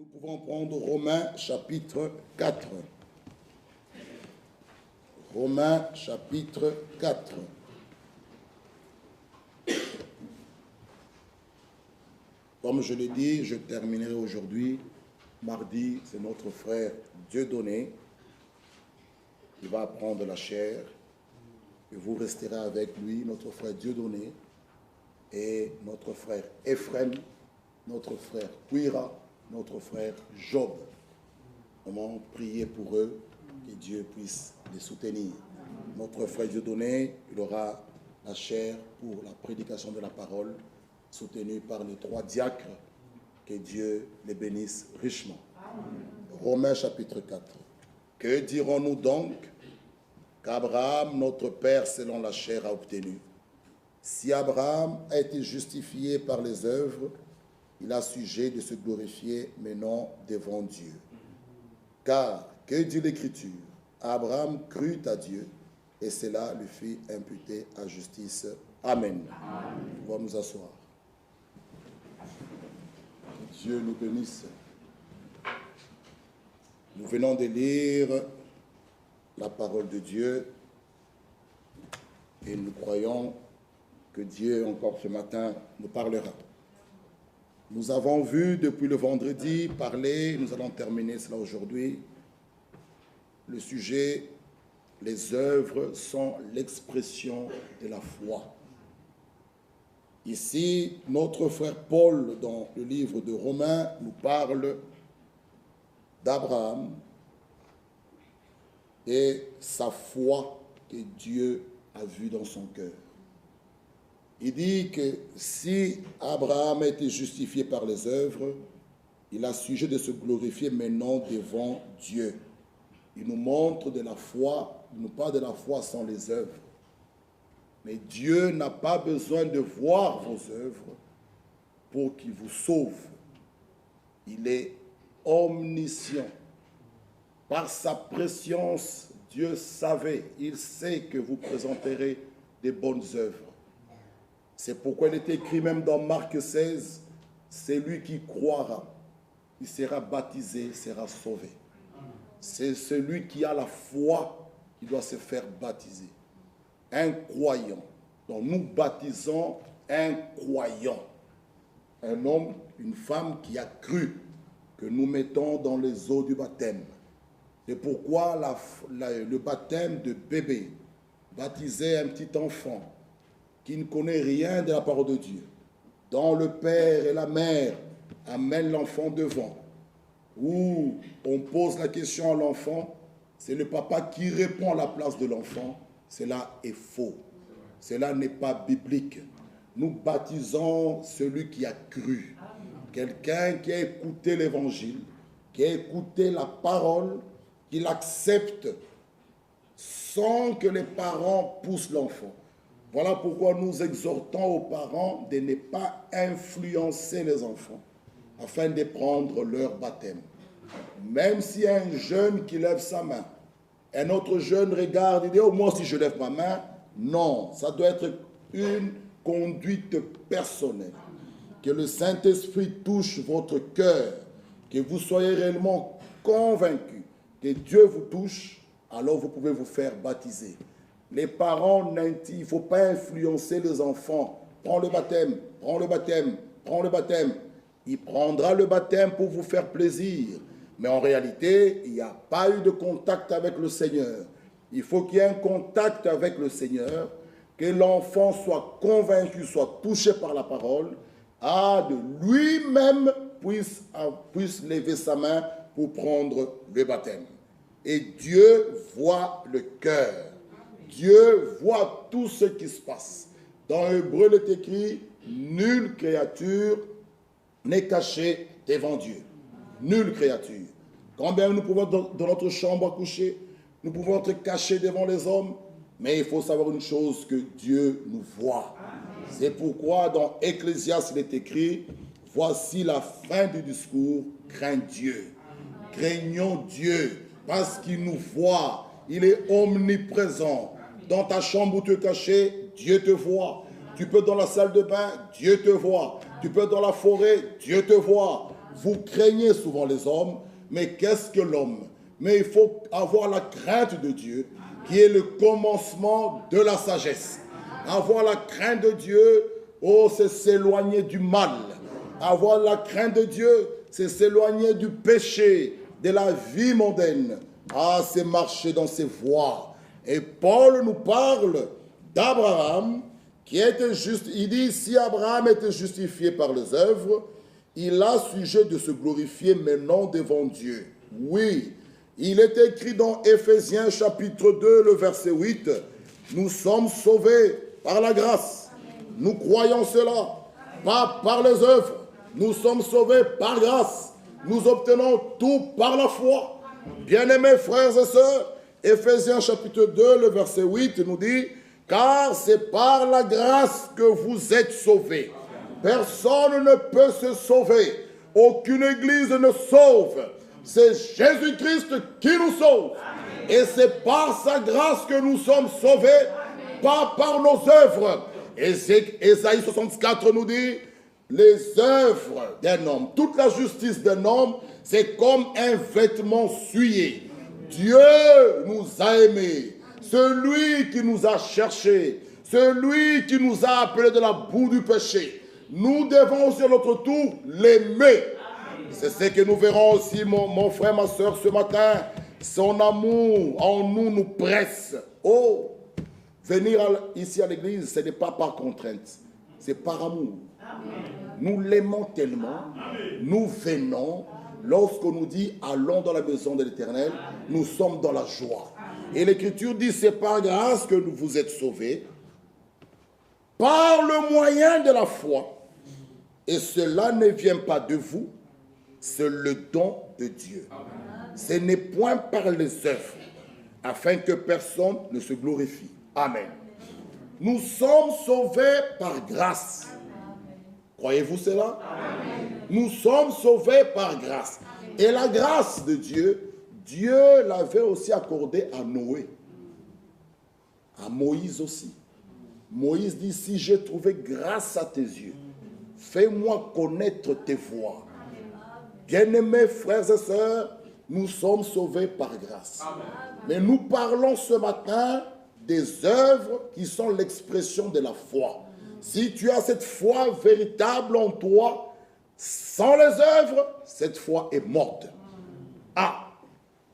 Nous pouvons prendre Romains chapitre 4. Romains chapitre 4. Comme je l'ai dit, je terminerai aujourd'hui. Mardi, c'est notre frère Dieudonné qui va prendre la chair. Et vous resterez avec lui, notre frère Dieudonné, et notre frère Ephrem, notre frère Ouira, notre frère Job. Comment prier pour eux, que Dieu puisse les soutenir. Notre frère Dieudonné, il aura la chair pour la prédication de la parole, soutenu par les 3 diacres. Que Dieu les bénisse richement. Romains chapitre 4. Que dirons-nous donc qu'Abraham, notre père selon la chair, a obtenu? Si Abraham a été justifié par les œuvres, il a sujet de se glorifier, mais non devant Dieu. Car, que dit l'Écriture? Abraham crut à Dieu, et cela lui fit imputer à justice. Amen. On va nous asseoir. Que Dieu nous bénisse. Nous venons de lire la parole de Dieu, et nous croyons que Dieu, encore ce matin, nous parlera. Nous avons vu depuis le vendredi parler, nous allons terminer cela aujourd'hui, le sujet, les œuvres sont l'expression de la foi. Ici, notre frère Paul, dans le livre de Romains, nous parle d'Abraham et sa foi que Dieu a vue dans son cœur. Il dit que si Abraham a été justifié par les œuvres, il a sujet de se glorifier, mais non devant Dieu. Il nous montre de la foi, il nous parle de la foi sans les œuvres. Mais Dieu n'a pas besoin de voir vos œuvres pour qu'il vous sauve. Il est omniscient. Par sa préscience, Dieu savait, il sait que vous présenterez des bonnes œuvres. C'est pourquoi il est écrit même dans Marc 16, c'est lui qui croira, il sera baptisé, sera sauvé. C'est celui qui a la foi qui doit se faire baptiser. Un croyant. Donc nous baptisons un croyant. Un homme, une femme qui a cru, que nous mettons dans les eaux du baptême. C'est pourquoi le baptême de bébé, baptiser un petit enfant qui ne connaît rien de la parole de Dieu, dont le père et la mère amènent l'enfant devant, où on pose la question à l'enfant, c'est le papa qui répond à la place de l'enfant. Cela est faux. Cela n'est pas biblique. Nous baptisons celui qui a cru. Quelqu'un qui a écouté l'évangile, qui a écouté la parole, qui l'accepte sans que les parents poussent l'enfant. Voilà pourquoi nous exhortons aux parents de ne pas influencer les enfants afin de prendre leur baptême. Même s'il y a un jeune qui lève sa main, un autre jeune regarde et dit « Oh, moi si je lève ma main », non, ça doit être une conduite personnelle. Que le Saint-Esprit touche votre cœur, que vous soyez réellement convaincus que Dieu vous touche, alors vous pouvez vous faire baptiser. Les parents, il ne faut pas influencer les enfants. Prends le baptême, prends le baptême, prends le baptême. Il prendra le baptême pour vous faire plaisir. Mais en réalité, il n'y a pas eu de contact avec le Seigneur. Il faut qu'il y ait un contact avec le Seigneur, que l'enfant soit convaincu, soit touché par la parole, de lui-même puisse lever sa main pour prendre le baptême. Et Dieu voit le cœur. Dieu voit tout ce qui se passe. Dans Hébreu, il est écrit, nulle créature n'est cachée devant Dieu. Nulle créature. Quand bien nous pouvons dans notre chambre à coucher, nous pouvons être cachés devant les hommes, mais il faut savoir une chose, que Dieu nous voit. C'est pourquoi dans Ecclésiaste, il est écrit, voici la fin du discours, crains Dieu. Craignons Dieu, parce qu'il nous voit, il est omniprésent. Dans ta chambre où tu es caché, Dieu te voit. Tu peux dans la salle de bain, Dieu te voit. Tu peux dans la forêt, Dieu te voit. Vous craignez souvent les hommes, mais qu'est-ce que l'homme? Mais il faut avoir la crainte de Dieu, qui est le commencement de la sagesse. Avoir la crainte de Dieu, oh, c'est s'éloigner du mal. Avoir la crainte de Dieu, c'est s'éloigner du péché, de la vie mondaine. Ah, c'est marcher dans ses voies. Et Paul nous parle d'Abraham, qui était juste. Il dit, si Abraham était justifié par les œuvres, il a sujet de se glorifier maintenant devant Dieu. Oui, il est écrit dans Éphésiens chapitre 2, le verset 8, nous sommes sauvés par la grâce. Nous croyons cela, pas par les œuvres. Nous sommes sauvés par grâce. Nous obtenons tout par la foi. Bien-aimés frères et sœurs, Éphésiens chapitre 2, le verset 8 nous dit, car c'est par la grâce que vous êtes sauvés. Personne ne peut se sauver. Aucune église ne sauve. C'est Jésus-Christ qui nous sauve. Et c'est par sa grâce que nous sommes sauvés, pas par nos œuvres. Ésaïe 64 nous dit, les œuvres d'un homme, toute la justice d'un homme, c'est comme un vêtement souillé. Dieu nous a aimés. Celui qui nous a cherchés, celui qui nous a appelés de la boue du péché, nous devons aussi à notre tour l'aimer. C'est ce que nous verrons aussi, mon frère, ma soeur, ce matin. Son amour en nous nous presse. Oh, venir ici à l'église, ce n'est pas par contrainte, c'est par amour. Amen. Nous l'aimons tellement, amen. Nous venons, lorsqu'on nous dit allons dans la maison de l'Éternel, nous sommes dans la joie. Et l'Écriture dit c'est par grâce que vous êtes sauvés, par le moyen de la foi. Et cela ne vient pas de vous, c'est le don de Dieu. Amen. Ce n'est point par les œuvres, afin que personne ne se glorifie. Amen. Nous sommes sauvés par grâce. Croyez-vous cela? Amen. Nous sommes sauvés par grâce. Amen. Et la grâce de Dieu, Dieu l'avait aussi accordée à Noé. À Moïse aussi. Moïse dit, si j'ai trouvé grâce à tes yeux, fais-moi connaître tes voies. Bien-aimés frères et sœurs, nous sommes sauvés par grâce. Amen. Mais nous parlons ce matin des œuvres qui sont l'expression de la foi. Si tu as cette foi véritable en toi, sans les œuvres, cette foi est morte. Ah,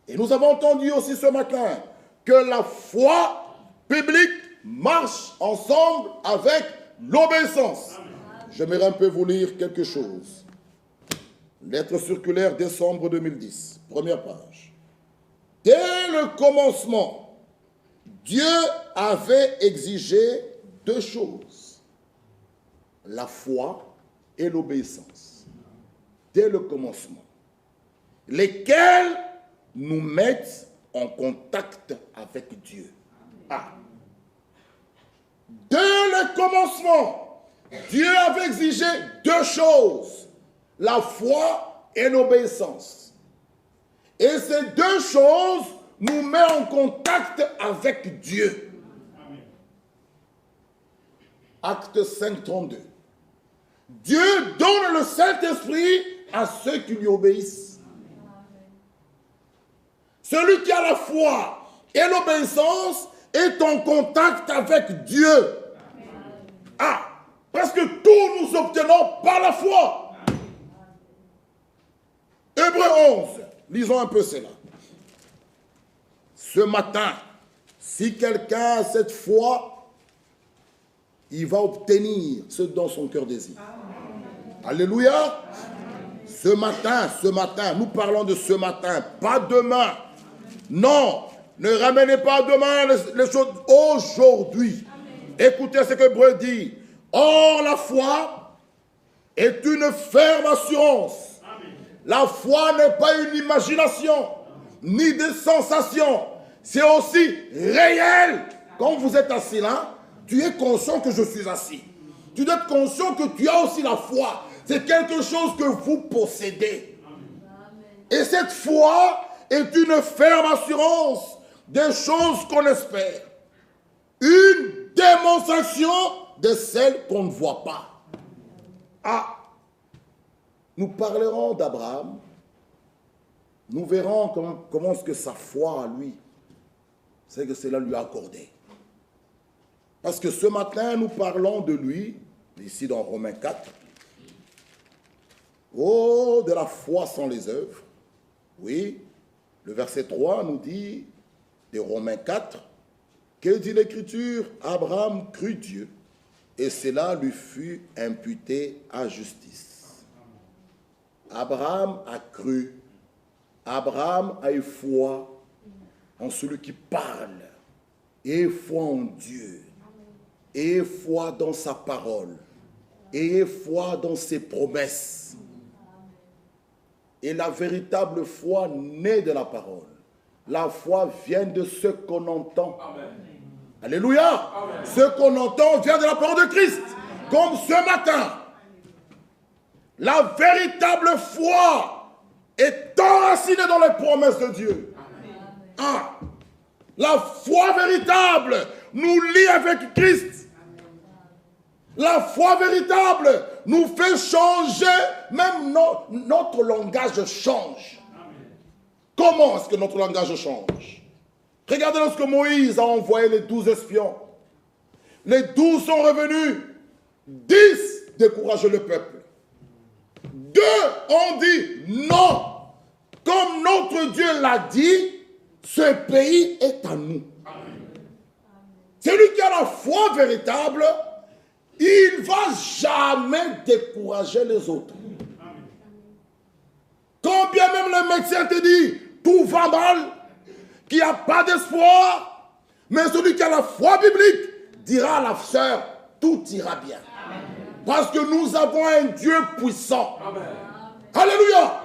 et nous avons entendu aussi ce matin que la foi biblique marche ensemble avec l'obéissance. J'aimerais un peu vous lire quelque chose. Lettre circulaire, décembre 2010, première page. Dès le commencement, Dieu avait exigé deux choses, la foi et l'obéissance. Dès le commencement, lesquels nous mettent en contact avec Dieu. Ah. Dès le commencement, Dieu avait exigé deux choses, la foi et l'obéissance. Et ces deux choses nous mettent en contact avec Dieu. Acte 5, 32. Dieu donne le Saint-Esprit à ceux qui lui obéissent. Celui qui a la foi et l'obéissance est en contact avec Dieu. Ah, parce que tout nous obtenons par la foi. Hébreux 11, lisons un peu cela. Ce matin, si quelqu'un a cette foi, il va obtenir ce dont son cœur désire. Alléluia. Ce matin, nous parlons de ce matin, pas demain. Non, ne ramenez pas demain les choses aujourd'hui. Écoutez ce que Hébreux dit. Or, la foi est une ferme assurance. La foi n'est pas une imagination, ni des sensations. C'est aussi réel. Quand vous êtes assis là, tu es conscient que je suis assis. Tu dois être conscient que tu as aussi la foi. C'est quelque chose que vous possédez. Et cette foi est une ferme assurance des choses qu'on espère. Une démonstration de celles qu'on ne voit pas. Ah, nous parlerons d'Abraham. Nous verrons comment est-ce que sa foi à lui, c'est que cela lui a accordé. Parce que ce matin, nous parlons de lui, ici dans Romains 4. Oh, de la foi sans les œuvres. Oui, le verset 3 nous dit, de Romains 4, que dit l'Écriture? Abraham crut Dieu, et cela lui fut imputé à justice. Abraham a cru. Abraham a eu foi en celui qui parle, et foi en Dieu, et foi dans sa parole, et foi dans ses promesses. Et la véritable foi naît de la parole. La foi vient de ce qu'on entend. Amen. Alléluia. Amen. Ce qu'on entend vient de la parole de Christ. Comme ce matin. La véritable foi est enracinée dans les promesses de Dieu. Ah, la foi véritable nous lie avec Christ. La foi véritable nous fait changer, même notre langage change. Comment est-ce que notre langage change? Regardez lorsque Moïse a envoyé les 12 espions. Les 12 sont revenus. 10 décourageaient le peuple. 2 ont dit non. Comme notre Dieu l'a dit, ce pays est à nous. Celui qui a la foi véritable, il ne va jamais décourager les autres. Quand bien même le médecin te dit tout va mal, qu'il n'y a pas d'espoir, mais celui qui a la foi biblique dira à la sœur, tout ira bien. Amen. Parce que nous avons un Dieu puissant. Amen. Alléluia.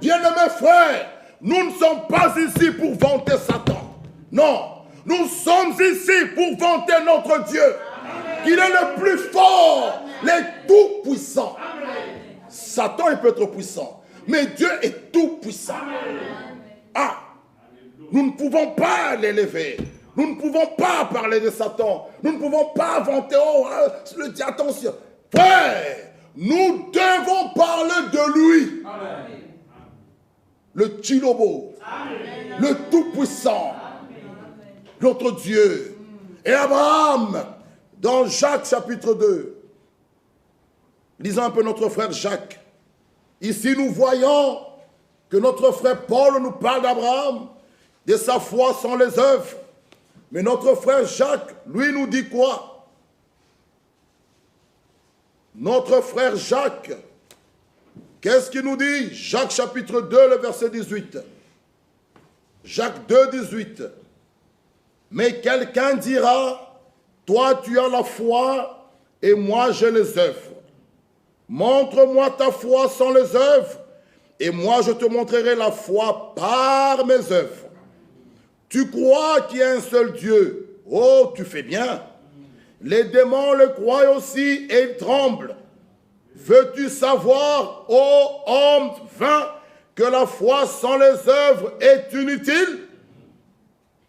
Bien-aimés frères, nous ne sommes pas ici pour vanter Satan. Non, nous sommes ici pour vanter notre Dieu. Amen. Qu'il est le plus fort, le tout-puissant. Satan, il peut être puissant, mais Dieu est tout-puissant. Ah, nous ne pouvons pas l'élever. Nous ne pouvons pas parler de Satan. Nous ne pouvons pas vanter, oh, le dit attention. Frère, nous devons parler de lui. Amen. Le Chilobo, amen. Le Tout-Puissant, amen. Notre Dieu. Et Abraham, dans Jacques chapitre 2, lisons un peu notre frère Jacques. Ici, nous voyons que notre frère Paul nous parle d'Abraham, de sa foi sans les œuvres. Mais notre frère Jacques, lui, nous dit quoi? Notre frère Jacques, qu'est-ce qu'il nous dit? Jacques chapitre 2, le verset 18. Jacques 2, 18. Mais quelqu'un dira, toi tu as la foi et moi j'ai les œuvres. Montre-moi ta foi sans les œuvres et moi je te montrerai la foi par mes œuvres. Tu crois qu'il y a un seul Dieu. Oh, tu fais bien. Les démons le croient aussi et ils tremblent. Veux-tu savoir, ô homme vain, que la foi sans les œuvres est inutile?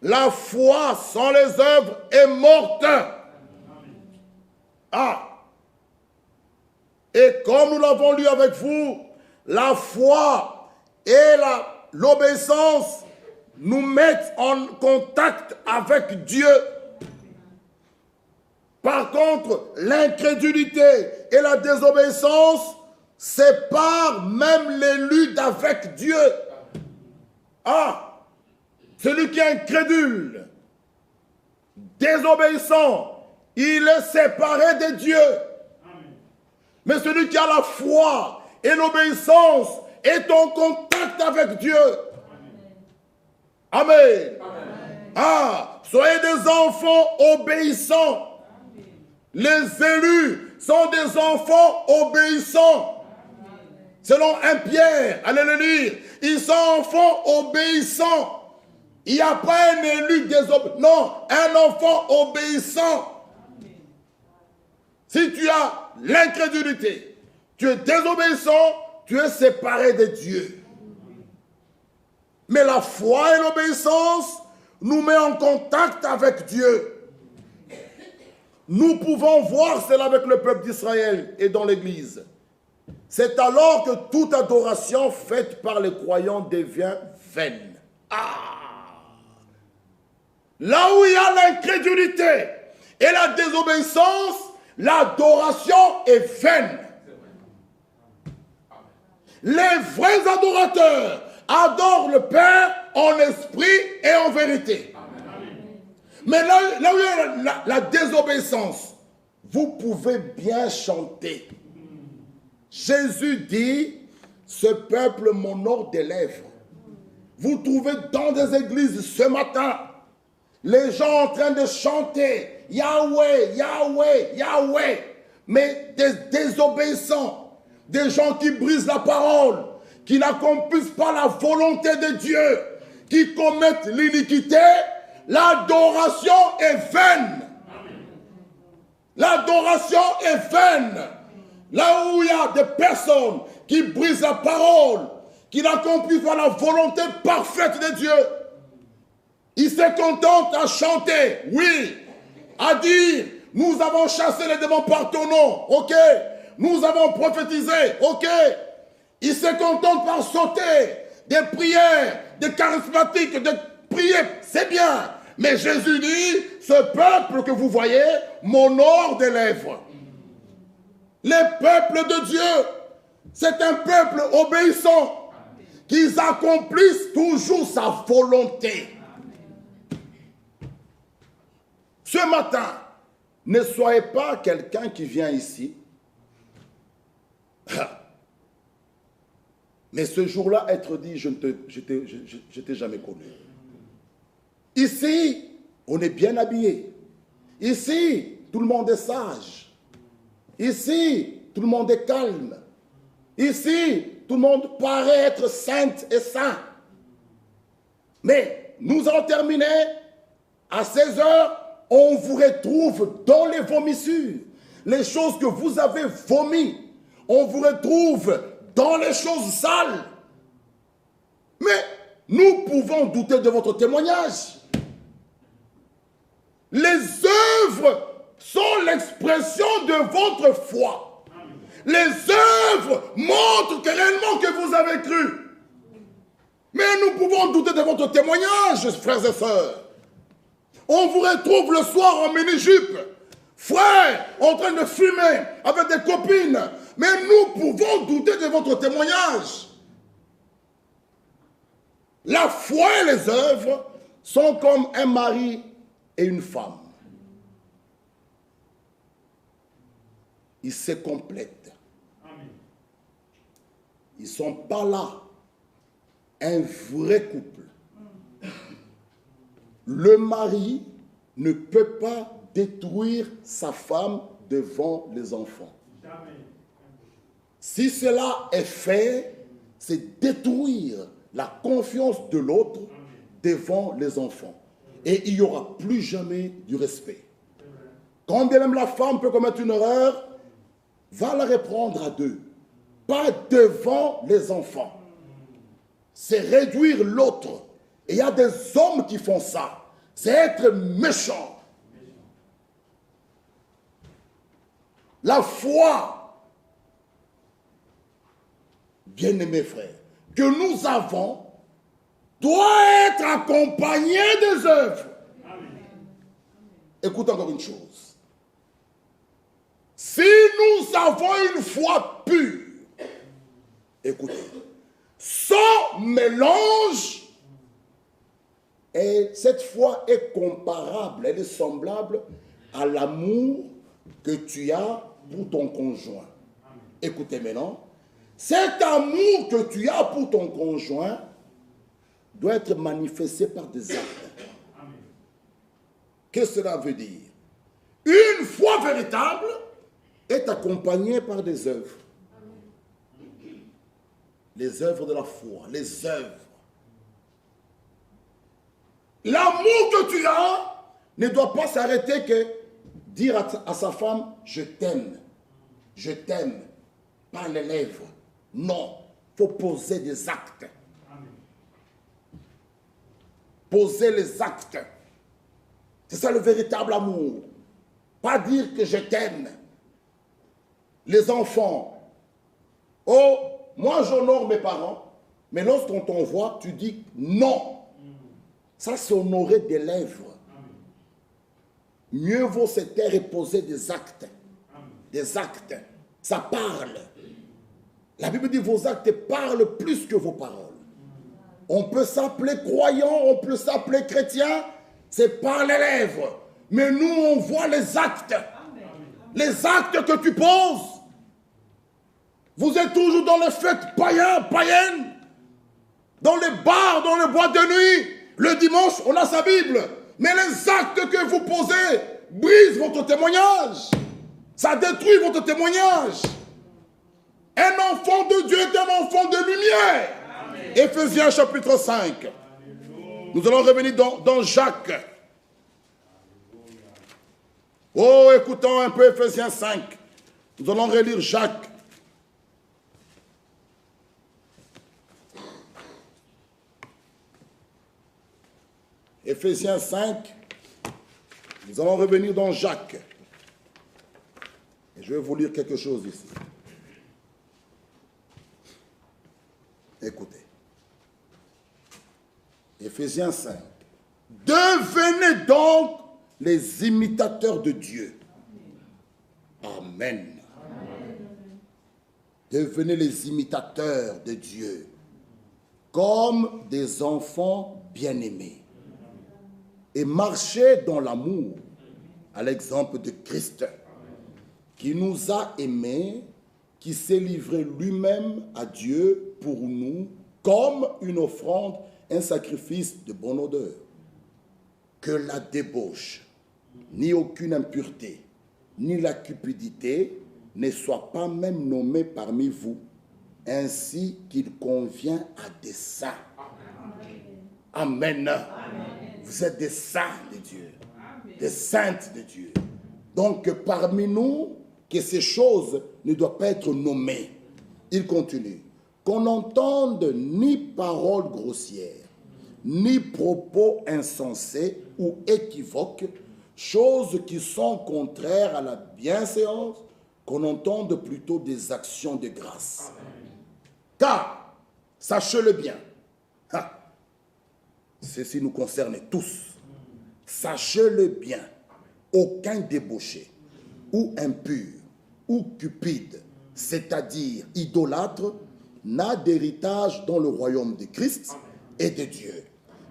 La foi sans les œuvres est morte. Ah! Et comme nous l'avons lu avec vous, la foi et l'obéissance nous mettent en contact avec Dieu. Par contre, l'incrédulité et la désobéissance séparent même l'élu d'avec Dieu. Ah, celui qui est incrédule, désobéissant, il est séparé de Dieu. Mais celui qui a la foi et l'obéissance est en contact avec Dieu. Amen. Amen. Ah, soyez des enfants obéissants. Les élus sont des enfants obéissants. Selon 1 Pierre, allez le lire, ils sont enfants obéissants. Il n'y a pas un élu désobéissant. Non, un enfant obéissant. Si tu as l'incrédulité, tu es désobéissant, tu es séparé de Dieu. Mais la foi et l'obéissance nous met en contact avec Dieu. Nous pouvons voir cela avec le peuple d'Israël et dans l'Église. C'est alors que toute adoration faite par les croyants devient vaine. Là où il y a l'incrédulité et la désobéissance, l'adoration est vaine. Les vrais adorateurs adorent le Père en esprit et en vérité. Mais là où il y a la désobéissance, vous pouvez bien chanter. Jésus dit, ce peuple m'honore des lèvres. Vous trouvez dans des églises ce matin, les gens en train de chanter, Yahweh, Yahweh, Yahweh, mais des désobéissants, des gens qui brisent la parole, qui n'accomplissent pas la volonté de Dieu, qui commettent l'iniquité, l'adoration est vaine. L'adoration est vaine. Là où il y a des personnes qui brisent la parole, qui n'accomplissent pas la volonté parfaite de Dieu, ils se contentent à chanter, oui, à dire, nous avons chassé les démons par ton nom, ok, nous avons prophétisé, ok, ils se contentent par sauter des prières, des charismatiques, de prier, c'est bien, mais Jésus dit, ce peuple que vous voyez m'honore des lèvres. Les peuples de Dieu, c'est un peuple obéissant, qu'ils accomplissent toujours sa volonté. Ce matin, ne soyez pas quelqu'un qui vient ici, mais ce jour-là, être dit, je t'ai jamais connu. Ici, on est bien habillé. Ici, tout le monde est sage. Ici, tout le monde est calme. Ici, tout le monde paraît être sainte et saint. Mais nous allons terminer à 16 heures. On vous retrouve dans les vomissures. Les choses que vous avez vomies, on vous retrouve dans les choses sales. Mais nous pouvons douter de votre témoignage. Les œuvres sont l'expression de votre foi. Les œuvres montrent réellement que vous avez cru. Mais nous pouvons douter de votre témoignage, frères et sœurs. On vous retrouve le soir en mini-jupe, frère, en train de fumer avec des copines. Mais nous pouvons douter de votre témoignage. La foi et les œuvres sont comme un mari et une femme. Ils se complètent. Ils ne sont pas là. Un vrai couple. Le mari ne peut pas détruire sa femme devant les enfants. Si cela est fait, c'est détruire la confiance de l'autre devant les enfants. Et il n'y aura plus jamais du respect. Quand bien même la femme peut commettre une erreur, va la reprendre à deux. Pas devant les enfants. C'est réduire l'autre. Et il y a des hommes qui font ça. C'est être méchant. La foi, bien-aimés frères, que nous avons, doit être accompagnée des œuvres. Écoute encore une chose. Si nous avons une foi pure, écoutez, sans mélange, et cette foi est comparable, elle est semblable à l'amour que tu as pour ton conjoint. Écoutez maintenant, cet amour que tu as pour ton conjoint doit être manifesté par des actes. Qu'est-ce que cela veut dire? Une foi véritable est accompagnée par des œuvres. Les œuvres de la foi, les œuvres. L'amour que tu as ne doit pas s'arrêter que dire à sa femme, je t'aime, par les lèvres. Non, il faut poser des actes. Poser les actes. C'est ça le véritable amour. Pas dire que je t'aime. Les enfants, moi j'honore mes parents, mais lorsqu'on t'envoie, tu dis non. Ça, c'est honorer des lèvres. Mieux vaut se taire et poser des actes. Des actes. Ça parle. La Bible dit vos actes parlent plus que vos paroles. On peut s'appeler croyant, on peut s'appeler chrétien, c'est par les lèvres. Mais nous, on voit les actes. Les actes que tu poses. Vous êtes toujours dans les fêtes païennes, dans les bars, dans les boîtes de nuit. Le dimanche, on a sa Bible. Mais les actes que vous posez brisent votre témoignage. Ça détruit votre témoignage. Un enfant de Dieu est un enfant de lumière. Éphésiens chapitre 5. Nous allons revenir dans Jacques. Oh, écoutons un peu Éphésiens 5. Nous allons relire Jacques. Éphésiens 5. Nous allons revenir dans Jacques. Et je vais vous lire quelque chose ici. Écoutez. Éphésiens 5. Devenez donc les imitateurs de Dieu. Amen. Devenez les imitateurs de Dieu, comme des enfants bien-aimés. Et marchez dans l'amour, à l'exemple de Christ, qui nous a aimés, qui s'est livré lui-même à Dieu pour nous, comme une offrande, un sacrifice de bonne odeur. Que la débauche, ni aucune impureté, ni la cupidité ne soient pas même nommées parmi vous, ainsi qu'il convient à des saints. Amen. Amen. Vous êtes des saints de Dieu, des saintes de Dieu. Donc parmi nous, que ces choses ne doivent pas être nommées. Il continue. Qu'on n'entende ni paroles grossières, ni propos insensés ou équivoques, choses qui sont contraires à la bienséance, qu'on entende plutôt des actions de grâce. Car, sachez-le bien, ceci nous concerne tous, sachez-le bien, aucun débauché, ou impur, ou cupide, c'est-à-dire idolâtre, n'a d'héritage dans le royaume de Christ et de Dieu.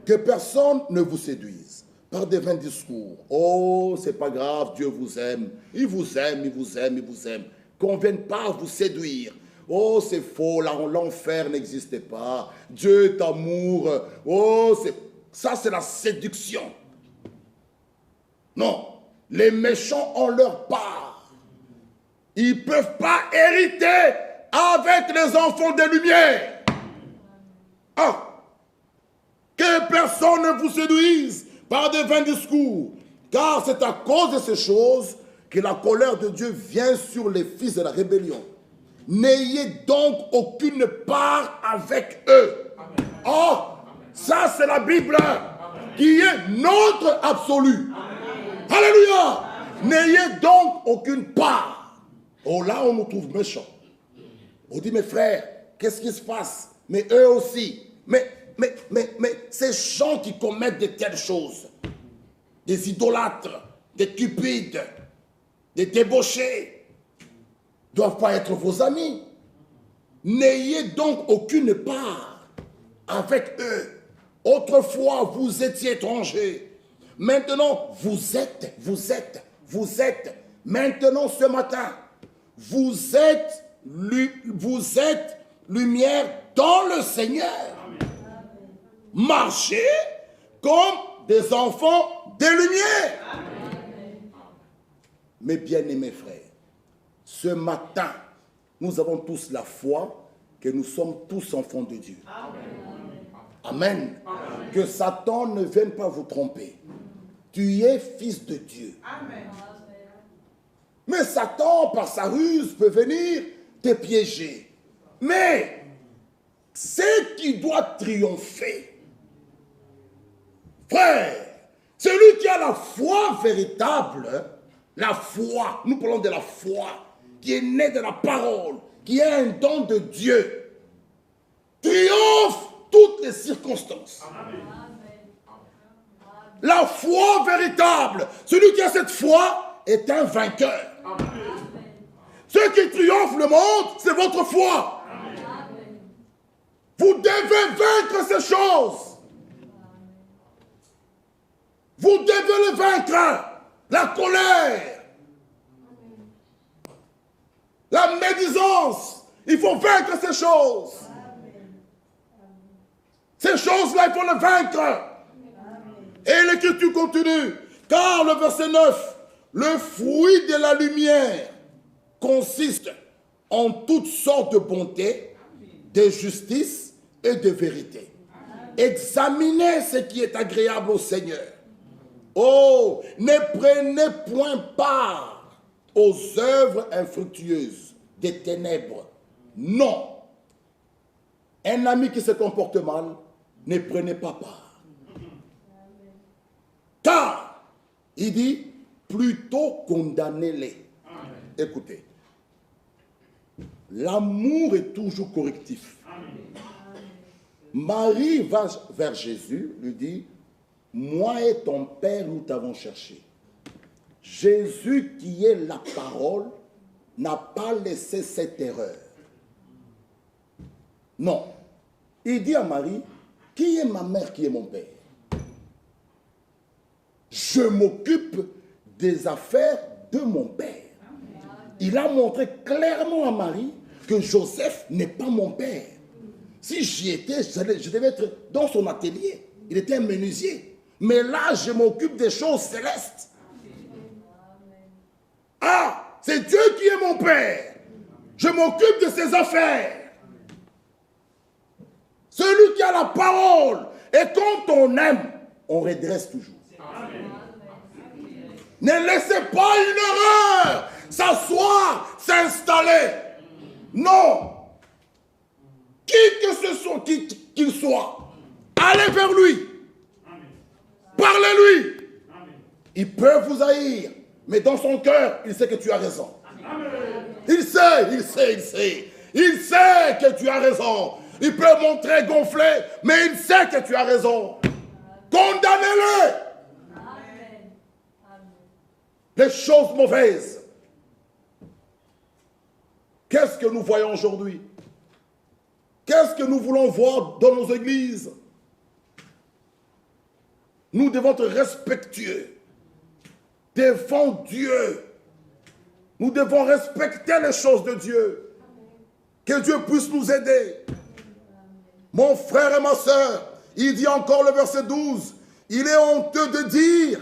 Que personne ne vous séduise par des vains discours. Oh, c'est pas grave, Dieu vous aime. Il vous aime, il vous aime, il vous aime. Qu'on ne vienne pas vous séduire. Oh, c'est faux, l'enfer n'existe pas. Dieu est amour. Oh, ça c'est la séduction. Non, les méchants ont leur part. Ils ne peuvent pas hériter avec les enfants de lumière. Ah! Que personne ne vous séduise par de vains discours, car c'est à cause de ces choses que la colère de Dieu vient sur les fils de la rébellion. N'ayez donc aucune part avec eux. Amen. Oh, ça c'est la Bible qui est notre absolu. Amen. Alléluia. N'ayez donc aucune part. Oh là on nous trouve méchants. On dit, mes frères, qu'est-ce qui se passe? Mais eux aussi. Mais ces gens qui commettent de telles choses, des idolâtres, des cupides, des débauchés, ne doivent pas être vos amis. N'ayez donc aucune part avec eux. Autrefois, vous étiez étrangers. Maintenant, vous êtes, maintenant ce matin, vous êtes lumière dans le Seigneur. Marchez comme des enfants de lumière. Amen. Mes bien-aimés frères, ce matin, nous avons tous la foi que nous sommes tous enfants de Dieu. Amen. Amen. Que Satan ne vienne pas vous tromper. Tu es fils de Dieu. Amen. Mais Satan, par sa ruse, peut venir te piéger. Mais ce qui doit triompher, frère, celui qui a la foi véritable, la foi, nous parlons de la foi, qui est née de la parole, qui est un don de Dieu. triomphe toutes les circonstances. La foi véritable, celui qui a cette foi est un vainqueur. Ce qui triomphe le monde, c'est votre foi. Vous devez vaincre ces choses. Vous devez le vaincre. La colère, la médisance. Il faut vaincre ces choses. Ces choses-là, il faut les vaincre. Et l'Écriture continue. Car le verset 9, le fruit de la lumière consiste en toutes sortes de bonté, de justice et de vérité. Examinez ce qui est agréable au Seigneur. Oh, ne prenez point part aux œuvres infructueuses des ténèbres. Non. Un ami qui se comporte mal, ne prenez pas part. Car, il dit, plutôt condamnez-les. Écoutez, l'amour est toujours correctif. Marie va vers Jésus, lui dit, moi et ton père, nous t'avons cherché. Jésus, qui est la parole, n'a pas laissé cette erreur. Non. Il dit à Marie, qui est ma mère, qui est mon père? Je m'occupe des affaires de mon père. Il a montré clairement à Marie que Joseph n'est pas mon père. Si j'y étais, je devais être dans son atelier. Il était un menuisier. Mais là, je m'occupe des choses célestes. Ah, c'est Dieu qui est mon père. Je m'occupe de ses affaires. Celui qui a la parole. Et quand on aime, on redresse toujours. Ne laissez pas une erreur s'asseoir, s'installer. Non. Qui que ce soit, qu'il soit, allez vers lui. Parlez-lui. Il peut vous haïr, mais dans son cœur, il sait que tu as raison. Il sait que tu as raison. Il peut montrer gonflé, mais il sait que tu as raison. Condamnez-le. Les choses mauvaises. Qu'est-ce que nous voyons aujourd'hui? Qu'est-ce que nous voulons voir dans nos églises? Nous devons être respectueux devant Dieu. Nous devons respecter les choses de Dieu. Que Dieu puisse nous aider. Mon frère et ma soeur, il dit encore le verset 12, il est honteux de dire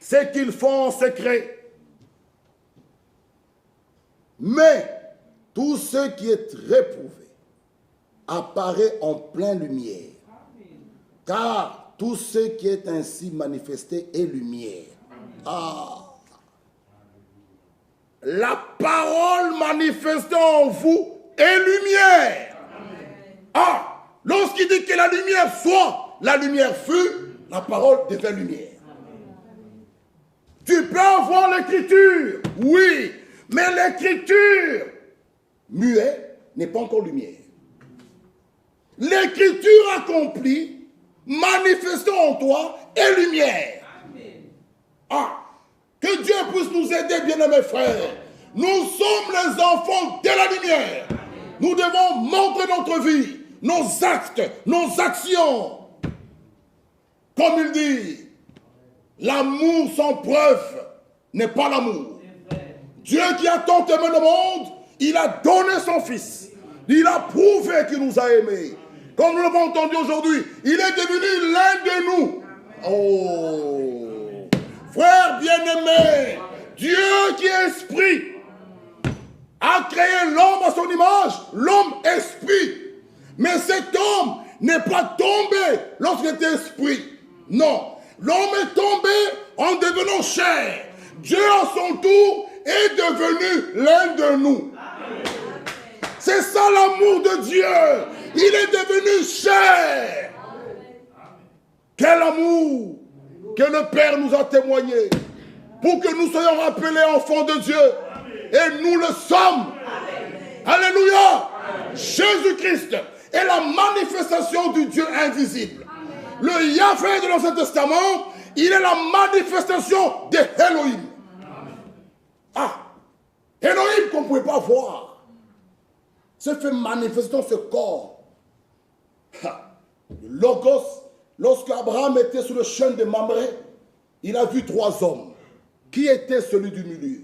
ce qu'ils font en secret. Mais tout ce qui est réprouvé apparaît en pleine lumière. Car tout ce qui est ainsi manifesté est lumière. Ah. La parole manifestée en vous est lumière. Ah. Lorsqu'il dit que la lumière soit, la lumière fut, la parole devient lumière. Tu peux avoir l'écriture, oui, mais l'écriture muet n'est pas encore lumière. L'écriture accomplie, manifestant en toi, est lumière. Ah, que Dieu puisse nous aider, bien-aimés frères. Nous sommes les enfants de la lumière. Nous devons montrer notre vie, nos actes, nos actions. Comme il dit, l'amour sans preuve n'est pas l'amour. Dieu qui a tant aimé le monde, il a donné son Fils. Il a prouvé qu'il nous a aimés. Comme nous l'avons entendu aujourd'hui, il est devenu l'un de nous. Oh, frère bien-aimé, Dieu qui est esprit a créé l'homme à son image, l'homme esprit. Mais cet homme n'est pas tombé lorsqu'il était esprit. Non, l'homme est tombé en devenant chair. Dieu à son tour est devenu l'un de nous. C'est ça l'amour de Dieu. Il est devenu chair. Quel amour que le Père nous a témoigné pour que nous soyons rappelés enfants de Dieu. Et nous le sommes. Alléluia. Jésus-Christ est est la manifestation du Dieu invisible. Le Yahvé de l'Ancien Testament, il est la manifestation de Elohim. Ah, Elohim qu'on ne pouvait pas voir, se fait manifester dans ce corps. Le Logos, lorsque Abraham était sur le chêne de Mamré, il a vu 3 hommes. Qui était celui du milieu?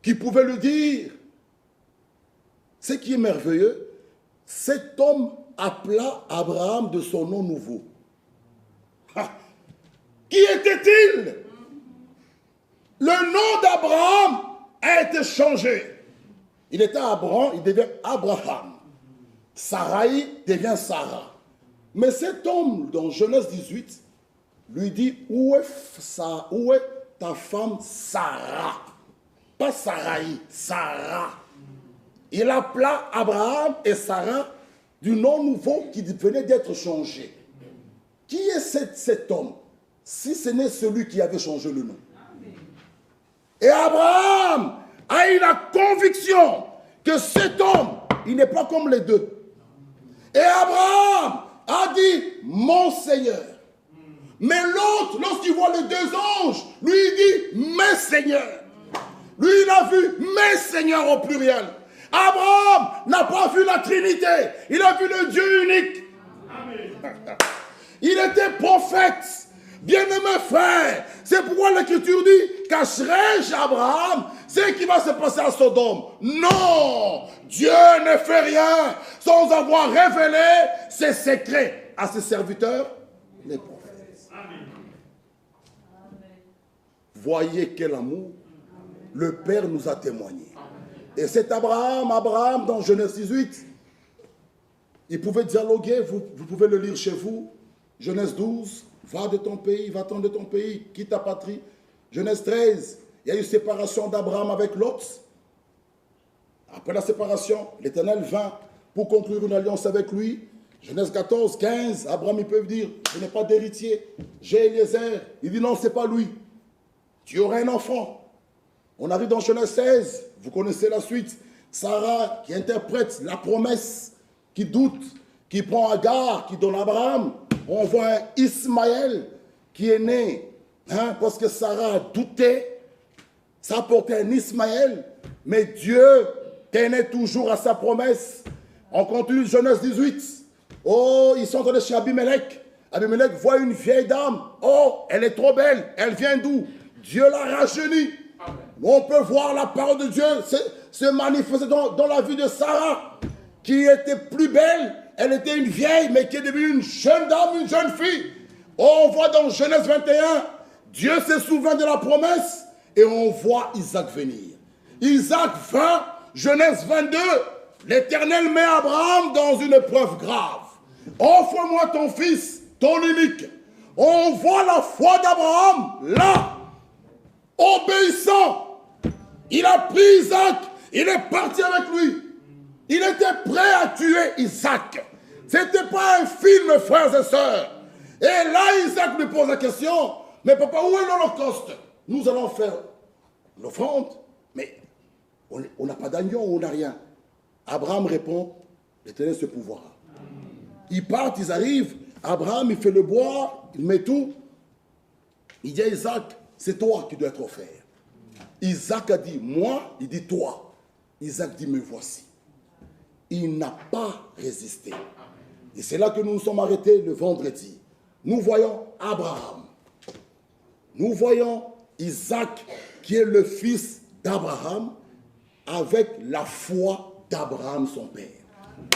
Qui pouvait lui dire, ce qui est merveilleux, cet homme appela Abraham de son nom nouveau. Qui était-il? Le nom d'Abraham a été changé. Il était Abraham, il devient Abraham. Sarai devient Sarah. Mais cet homme, dans Genèse 18, lui dit, où est ta femme Sarah? Pas Sarai, Sarah. Il appela Abraham et Sarah du nom nouveau qui venait d'être changé. Qui est cet homme, si ce n'est celui qui avait changé le nom? Et Abraham a eu la conviction que cet homme, il n'est pas comme les deux. Et Abraham a dit, mon Seigneur. Mais l'autre, lorsqu'il voit les 2 anges, lui il dit, mes seigneurs. Lui, il a vu mes seigneurs au pluriel. Abraham n'a pas vu la Trinité, il a vu le Dieu unique. Amen. Il était prophète. Bien-aimé frère, c'est pourquoi l'Écriture dit, cacherai-je Abraham ce qui va se passer à Sodome? Non, Dieu ne fait rien sans avoir révélé ses secrets à ses serviteurs, les prophètes. Amen. Voyez quel amour le Père nous a témoigné. Et c'est Abraham, dans Genèse 18, il pouvait dialoguer, vous pouvez le lire chez vous, Genèse 12, va de ton pays, va-t'en de ton pays, quitte ta patrie. Genèse 13, il y a eu séparation d'Abraham avec Lot. Après la séparation, l'Éternel vint pour conclure une alliance avec lui. Genèse 14, 15, Abraham, il peut dire, je n'ai pas d'héritier, j'ai Eliezer. Il dit non, ce n'est pas lui. Tu auras un enfant. On arrive dans Genèse 16, vous connaissez la suite. Sarah qui interprète la promesse, qui doute, qui prend Agar, qui donne Abraham. On voit un Ismaël qui est né, parce que Sarah a douté. Ça portait un Ismaël, mais Dieu tenait toujours à sa promesse. On continue Genèse 18. Oh, ils sont allés chez Abimelech. Abimelech voit une vieille dame. Oh, elle est trop belle. Elle vient d'où? Dieu l'a rajeunie. On peut voir la parole de Dieu se manifester dans la vie de Sarah, qui était plus belle. Elle était une vieille, mais qui est devenue une jeune dame, une jeune fille. On voit dans Genèse 21, Dieu se souvient de la promesse et on voit Isaac venir. Isaac vint, Genèse 22, l'Éternel met Abraham dans une épreuve grave. Offre-moi ton fils, ton unique. On voit la foi d'Abraham là, obéissant. Il a pris Isaac, il est parti avec lui. Il était prêt à tuer Isaac. Ce n'était pas un film, frères et sœurs. Et là, Isaac me pose la question, mais papa, où est l'Holocauste? Nous allons faire l'offrande, mais on n'a pas d'agneau, on n'a rien. Abraham répond, l'Éternel se pourvoira. Ils partent, ils arrivent, Abraham, il fait le bois, il met tout. Il dit à Isaac, c'est toi qui dois être offert. Isaac a dit, moi, il dit toi. Isaac dit, me voici. Il n'a pas résisté. Et c'est là que nous nous sommes arrêtés le vendredi. Nous voyons Abraham. Nous voyons Isaac, qui est le fils d'Abraham, avec la foi d'Abraham, son père.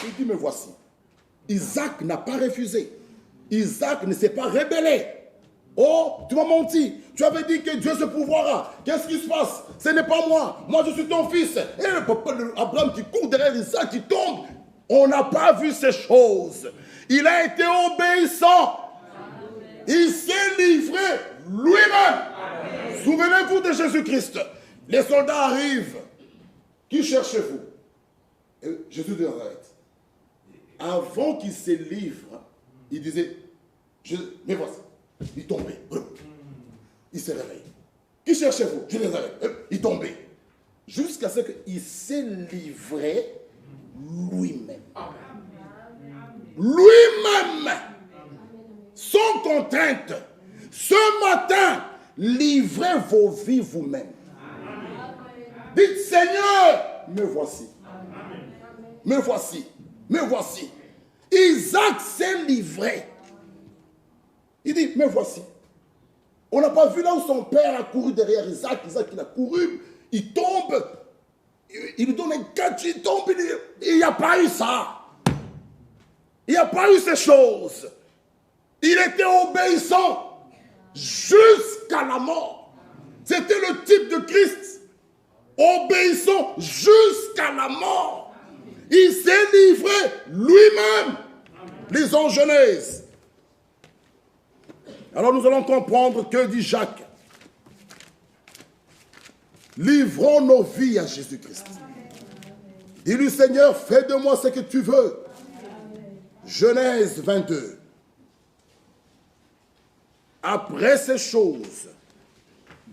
Il dit, me voici. Isaac n'a pas refusé. Isaac ne s'est pas rébellé. Oh, tu m'as menti. Tu avais dit que Dieu se pourvoira. Qu'est-ce qui se passe? Ce n'est pas moi. Moi, je suis ton fils. Et le papa d'Abraham qui court derrière Isaac, qui tombe. On n'a pas vu ces choses. Il a été obéissant. Il s'est livré lui-même. Souvenez-vous de Jésus-Christ. Les soldats arrivent. Qui cherchez-vous? Jésus de Nazareth. Avant qu'il se livre, il disait, mais voici. Il tombait. Il se réveille. Qui cherchez-vous? Jésus de Nazareth. Il tombait. Jusqu'à ce qu'il s'est livré lui-même. Lui-même, sans contrainte. Ce matin, livrez vos vies vous-même. Dites, Seigneur, me voici. Me voici. Me voici. Isaac s'est livré. Il dit, me voici. On n'a pas vu là où son père a couru derrière Isaac. Isaac, il a couru, il tombe. Il lui donne un catch, il tombe. Il n'y a pas eu ça. Il n'y a pas eu ces choses. Il était obéissant jusqu'à la mort. C'était le type de Christ. Obéissant jusqu'à la mort. Il s'est livré lui-même. Lisons Genèse. Alors nous allons comprendre que dit Jacques. Livrons nos vies à Jésus-Christ. Dis-lui, Seigneur, fais de moi ce que tu veux. Genèse 22. Après ces choses,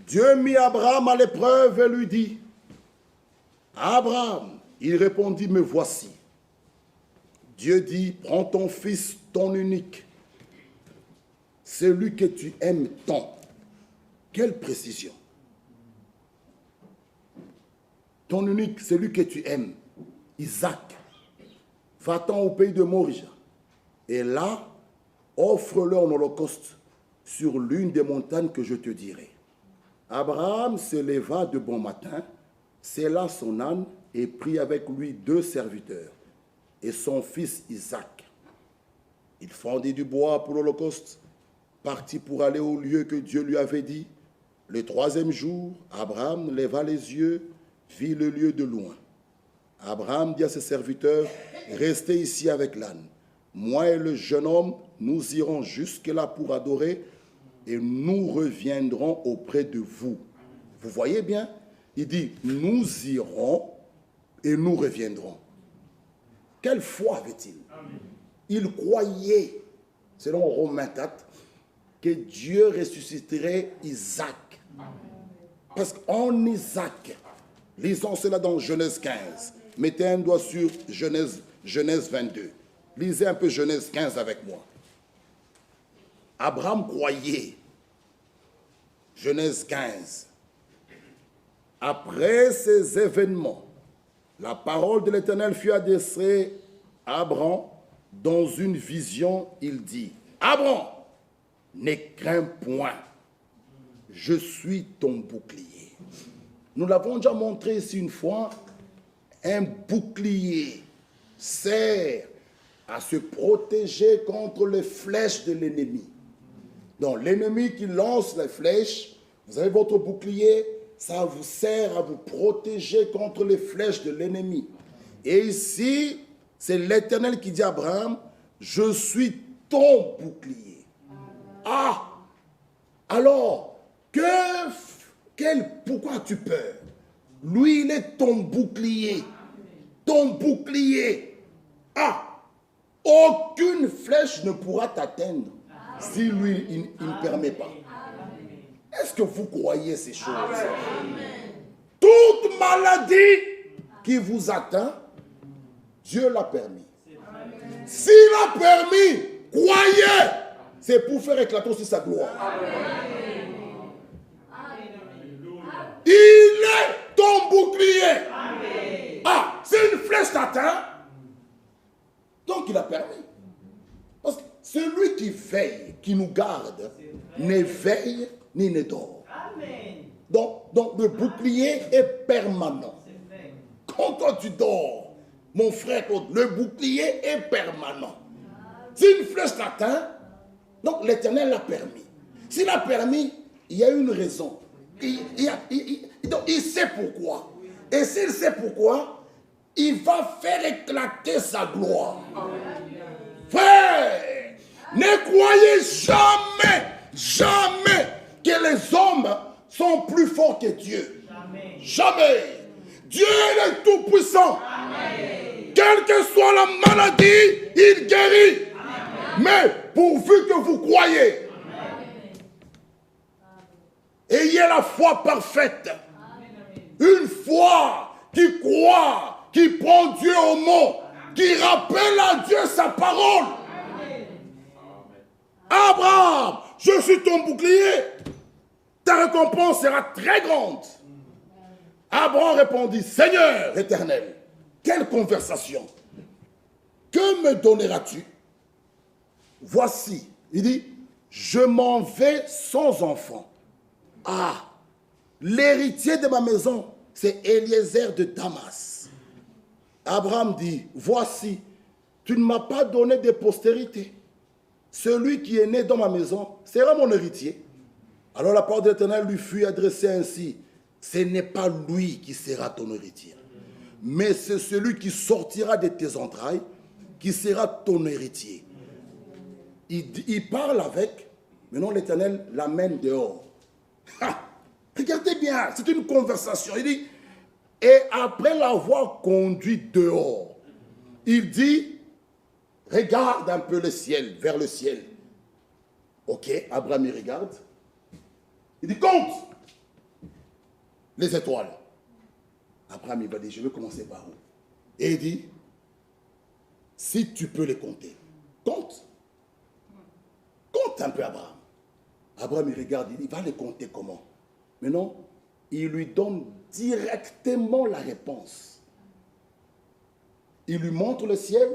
Dieu mit Abraham à l'épreuve et lui dit, Abraham, il répondit, me voici. Dieu dit, prends ton fils, ton unique, celui que tu aimes tant. Quelle précision. Ton unique, celui que tu aimes, Isaac. Va-t'en au pays de Moria. Et là, offre-le en holocauste sur l'une des montagnes que je te dirai. Abraham se leva de bon matin, sella son âne et prit avec lui 2 serviteurs et son fils Isaac. Il fendit du bois pour l'holocauste, partit pour aller au lieu que Dieu lui avait dit. Le 3e jour, Abraham leva les yeux, vit le lieu de loin. Abraham dit à ses serviteurs, restez ici avec l'âne. Moi et le jeune homme, nous irons jusque-là pour adorer et nous reviendrons auprès de vous. Vous voyez bien? Il dit, nous irons et nous reviendrons. Quelle foi avait-il? Il croyait, selon Romains 4, que Dieu ressusciterait Isaac. Parce qu'en Isaac, lisons cela dans Genèse 15. Mettez un doigt sur Genèse 22. Lisez un peu Genèse 15 avec moi. Abraham croyait. Genèse 15. Après ces événements, la parole de l'Éternel fut adressée à Abraham dans une vision. Il dit, Abraham, ne crains point, je suis ton bouclier. Nous l'avons déjà montré ici une fois, un bouclier sert à se protéger contre les flèches de l'ennemi. Donc l'ennemi qui lance les flèches, vous avez votre bouclier, ça vous sert à vous protéger contre les flèches de l'ennemi. Et ici, c'est l'Éternel qui dit à Abraham, je suis ton bouclier. Ah, alors, pourquoi as-tu peur? Lui, il est ton bouclier. Ton bouclier. Ah, aucune flèche ne pourra t'atteindre si lui, il ne permet pas. Est-ce que vous croyez ces choses? Toute maladie qui vous atteint, Dieu l'a permis. S'il a permis, croyez, c'est pour faire éclater aussi sa gloire. Il est ton bouclier. Ah, si une flèche t'atteint, donc il a permis. Parce que celui qui veille, qui nous garde, ne veille ni ne dort. Donc le bouclier est permanent. Quand toi tu dors, mon frère, le bouclier est permanent. Si une flèche t'atteint, donc l'Éternel l'a permis. S'il a permis, il y a une raison. Donc il sait pourquoi. Et s'il sait pourquoi, il va faire éclater sa gloire. Frère, ne croyez jamais que les hommes sont plus forts que Dieu. Jamais. Dieu est tout-puissant. Quelle que soit la maladie, il guérit. Mais pourvu que vous croyez, ayez la foi parfaite. Une foi qui croit qui prend Dieu au mot, qui rappelle à Dieu sa parole. Abraham, je suis ton bouclier, ta récompense sera très grande. Abraham répondit, Seigneur éternel, quelle conversation, que me donneras-tu? Voici, il dit, je m'en vais sans enfant. Ah, l'héritier de ma maison, c'est Eliezer de Damas. Abraham dit, voici, tu ne m'as pas donné de postérité. Celui qui est né dans ma maison sera mon héritier. Alors la parole de l'Éternel lui fut adressée ainsi, ce n'est pas lui qui sera ton héritier, mais c'est celui qui sortira de tes entrailles qui sera ton héritier. Il parle avec, maintenant l'Éternel l'amène dehors. Regardez bien, c'est une conversation. Il dit, et après l'avoir conduit dehors, il dit, regarde un peu le ciel, vers le ciel. Ok, Abraham il regarde. Il dit, compte les étoiles. Abraham il va dire, je vais commencer par où? Et il dit, si tu peux les compter, compte. Compte un peu Abraham. Abraham il regarde, il dit, va les compter comment? Mais non, il lui donne directement la réponse. Il lui montre le ciel,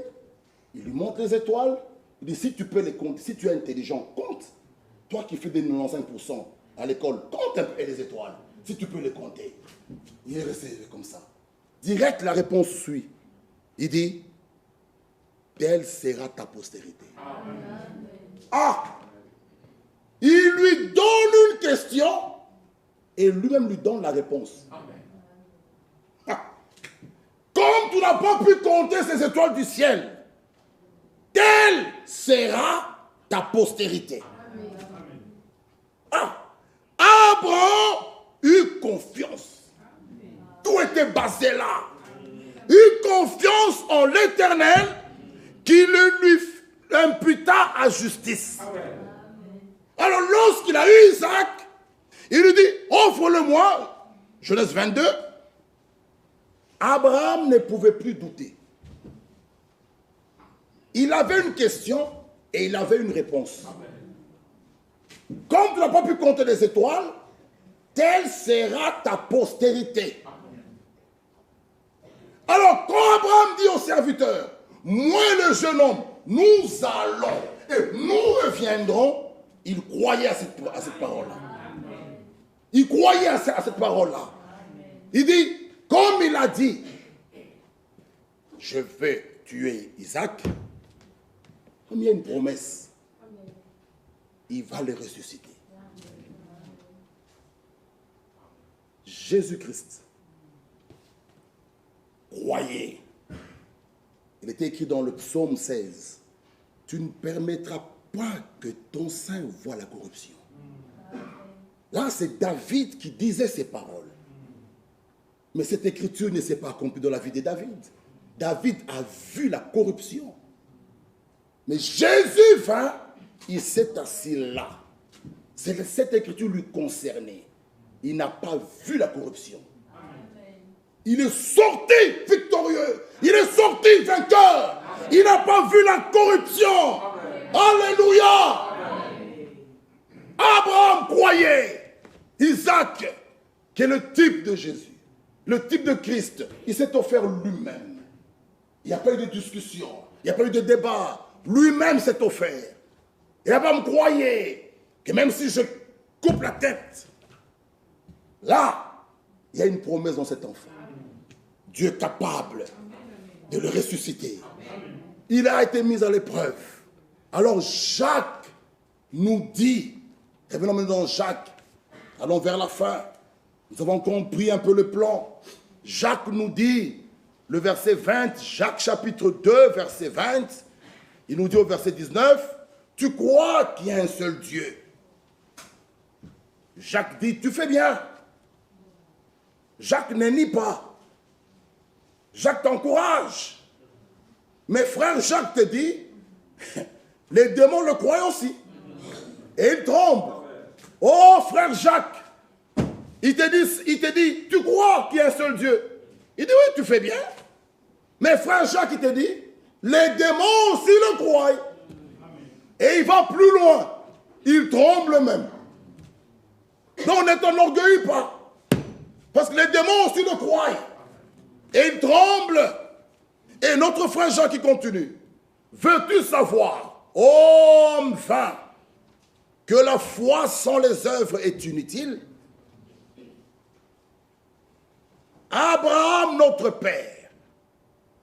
il lui montre les étoiles, il dit, si tu peux les compter, si tu es intelligent, compte. Toi qui fais des 95% à l'école, compte un peu les étoiles, si tu peux les compter. Il est resté comme ça. Direct, la réponse suit. Il dit, telle sera ta postérité. Ah! Il lui donne une question et lui-même lui donne la réponse. Ah. Comme tu n'as pas pu compter ces étoiles du ciel, telle sera ta postérité. Ah. Abraham eut confiance. Tout était basé là. Eut confiance en l'Éternel qui le lui imputa à justice. Alors lorsqu'il a eu Isaac, il lui dit, offre-le-moi. Genèse 22. Abraham ne pouvait plus douter. Il avait une question et il avait une réponse. Comme tu n'as pas pu compter les étoiles, telle sera ta postérité. Alors quand Abraham dit au serviteur, moi le jeune homme, nous allons et nous reviendrons, il croyait à cette parole-là. Il croyait à cette parole-là. Il dit, comme il a dit, je vais tuer Isaac, comme il y a une promesse, il va le ressusciter. Jésus-Christ, croyez. Il était écrit dans le psaume 16, tu ne permettras pas que ton sein voie la corruption. Là, c'est David qui disait ces paroles. Mais cette écriture ne s'est pas accomplie dans la vie de David. David a vu la corruption. Mais Jésus vint, il s'est assis là. Cette écriture lui concernait. Il n'a pas vu la corruption. Il est sorti victorieux. Il est sorti vainqueur. Il n'a pas vu la corruption. Alléluia. Abraham croyait. Isaac, qui est le type de Jésus, le type de Christ, il s'est offert lui-même. Il n'y a pas eu de discussion, il n'y a pas eu de débat. Lui-même s'est offert. Et Abraham croyait que même si je coupe la tête, là, il y a une promesse dans cet enfant. Dieu est capable de le ressusciter. Il a été mis à l'épreuve. Alors Jacques nous dit, revenons maintenant dans Jacques, allons vers la fin. Nous avons compris un peu le plan. Jacques nous dit, le verset 20, Jacques chapitre 2, verset 20, il nous dit au verset 19, tu crois qu'il y a un seul Dieu. Jacques dit, tu fais bien. Jacques ne nie pas. Jacques t'encourage. Mais frère Jacques te dit, les démons le croient aussi. Et ils tombent. Oh frère Jacques, il te dit, tu crois qu'il y a un seul Dieu. Il dit, oui, tu fais bien. Mais frère Jacques, il te dit, les démons aussi le croient. Et il va plus loin. Il tremble même. Donc ne t'enorgueillis pas. Parce que les démons aussi le croient. Et ils tremblent. Et notre frère Jacques qui continue. Veux-tu savoir, homme vain, que la foi sans les œuvres est inutile? Abraham, notre père.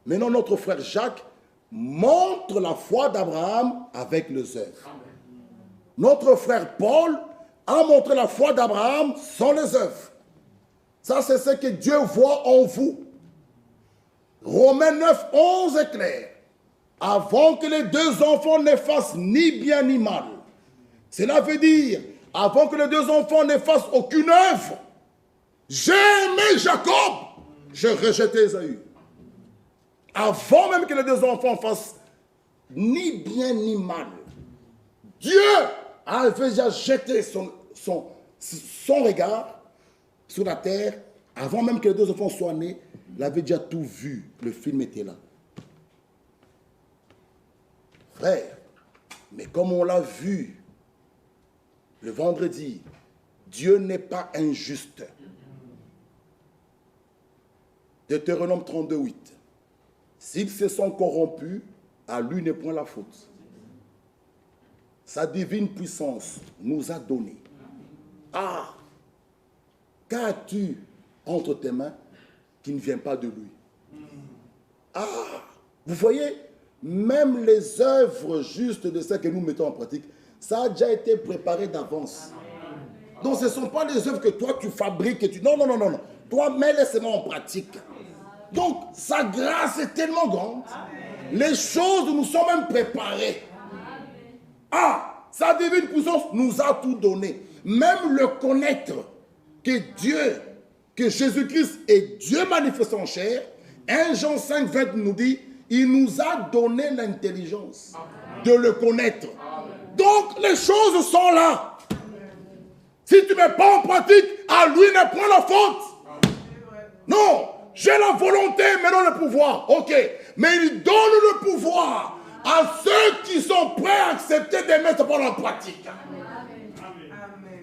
Maintenant, notre frère Jacques montre la foi d'Abraham avec les œuvres. Notre frère Paul a montré la foi d'Abraham sans les œuvres. Ça, c'est ce que Dieu voit en vous. Romains 9, 11 est clair. Avant que les deux enfants ne fassent ni bien ni mal. Cela veut dire, avant que les deux enfants ne fassent aucune œuvre, j'ai aimé Jacob, j'ai rejeté Ésaü. Avant même que les deux enfants fassent ni bien ni mal, Dieu avait déjà jeté son regard sur la terre. Avant même que les deux enfants soient nés, il avait déjà tout vu. Le film était là. Frère, mais comme on l'a vu le vendredi, Dieu n'est pas injuste. Deutéronome 32, 8. S'ils se sont corrompus, à lui n'est point la faute. Sa divine puissance nous a donné. Ah, qu'as-tu entre tes mains qui ne vient pas de lui? Ah, vous voyez, même les œuvres justes de ce que nous mettons en pratique, ça a déjà été préparé d'avance. Donc ce ne sont pas les œuvres que toi tu fabriques. Non. Toi, mets-les seulement en pratique. Donc sa grâce est tellement grande. Les choses nous sont même préparées. Ah, sa divine puissance nous a tout donné. Même le connaître que Dieu, que Jésus-Christ est Dieu manifesté en chair. 1 Jean 5, 20 nous dit, il nous a donné l'intelligence de le connaître. Donc les choses sont là. Si tu ne mets pas en pratique, à lui ne prend la faute. Non, j'ai la volonté, mais non le pouvoir. Ok, mais il donne le pouvoir à ceux qui sont prêts à accepter de mettre en pratique.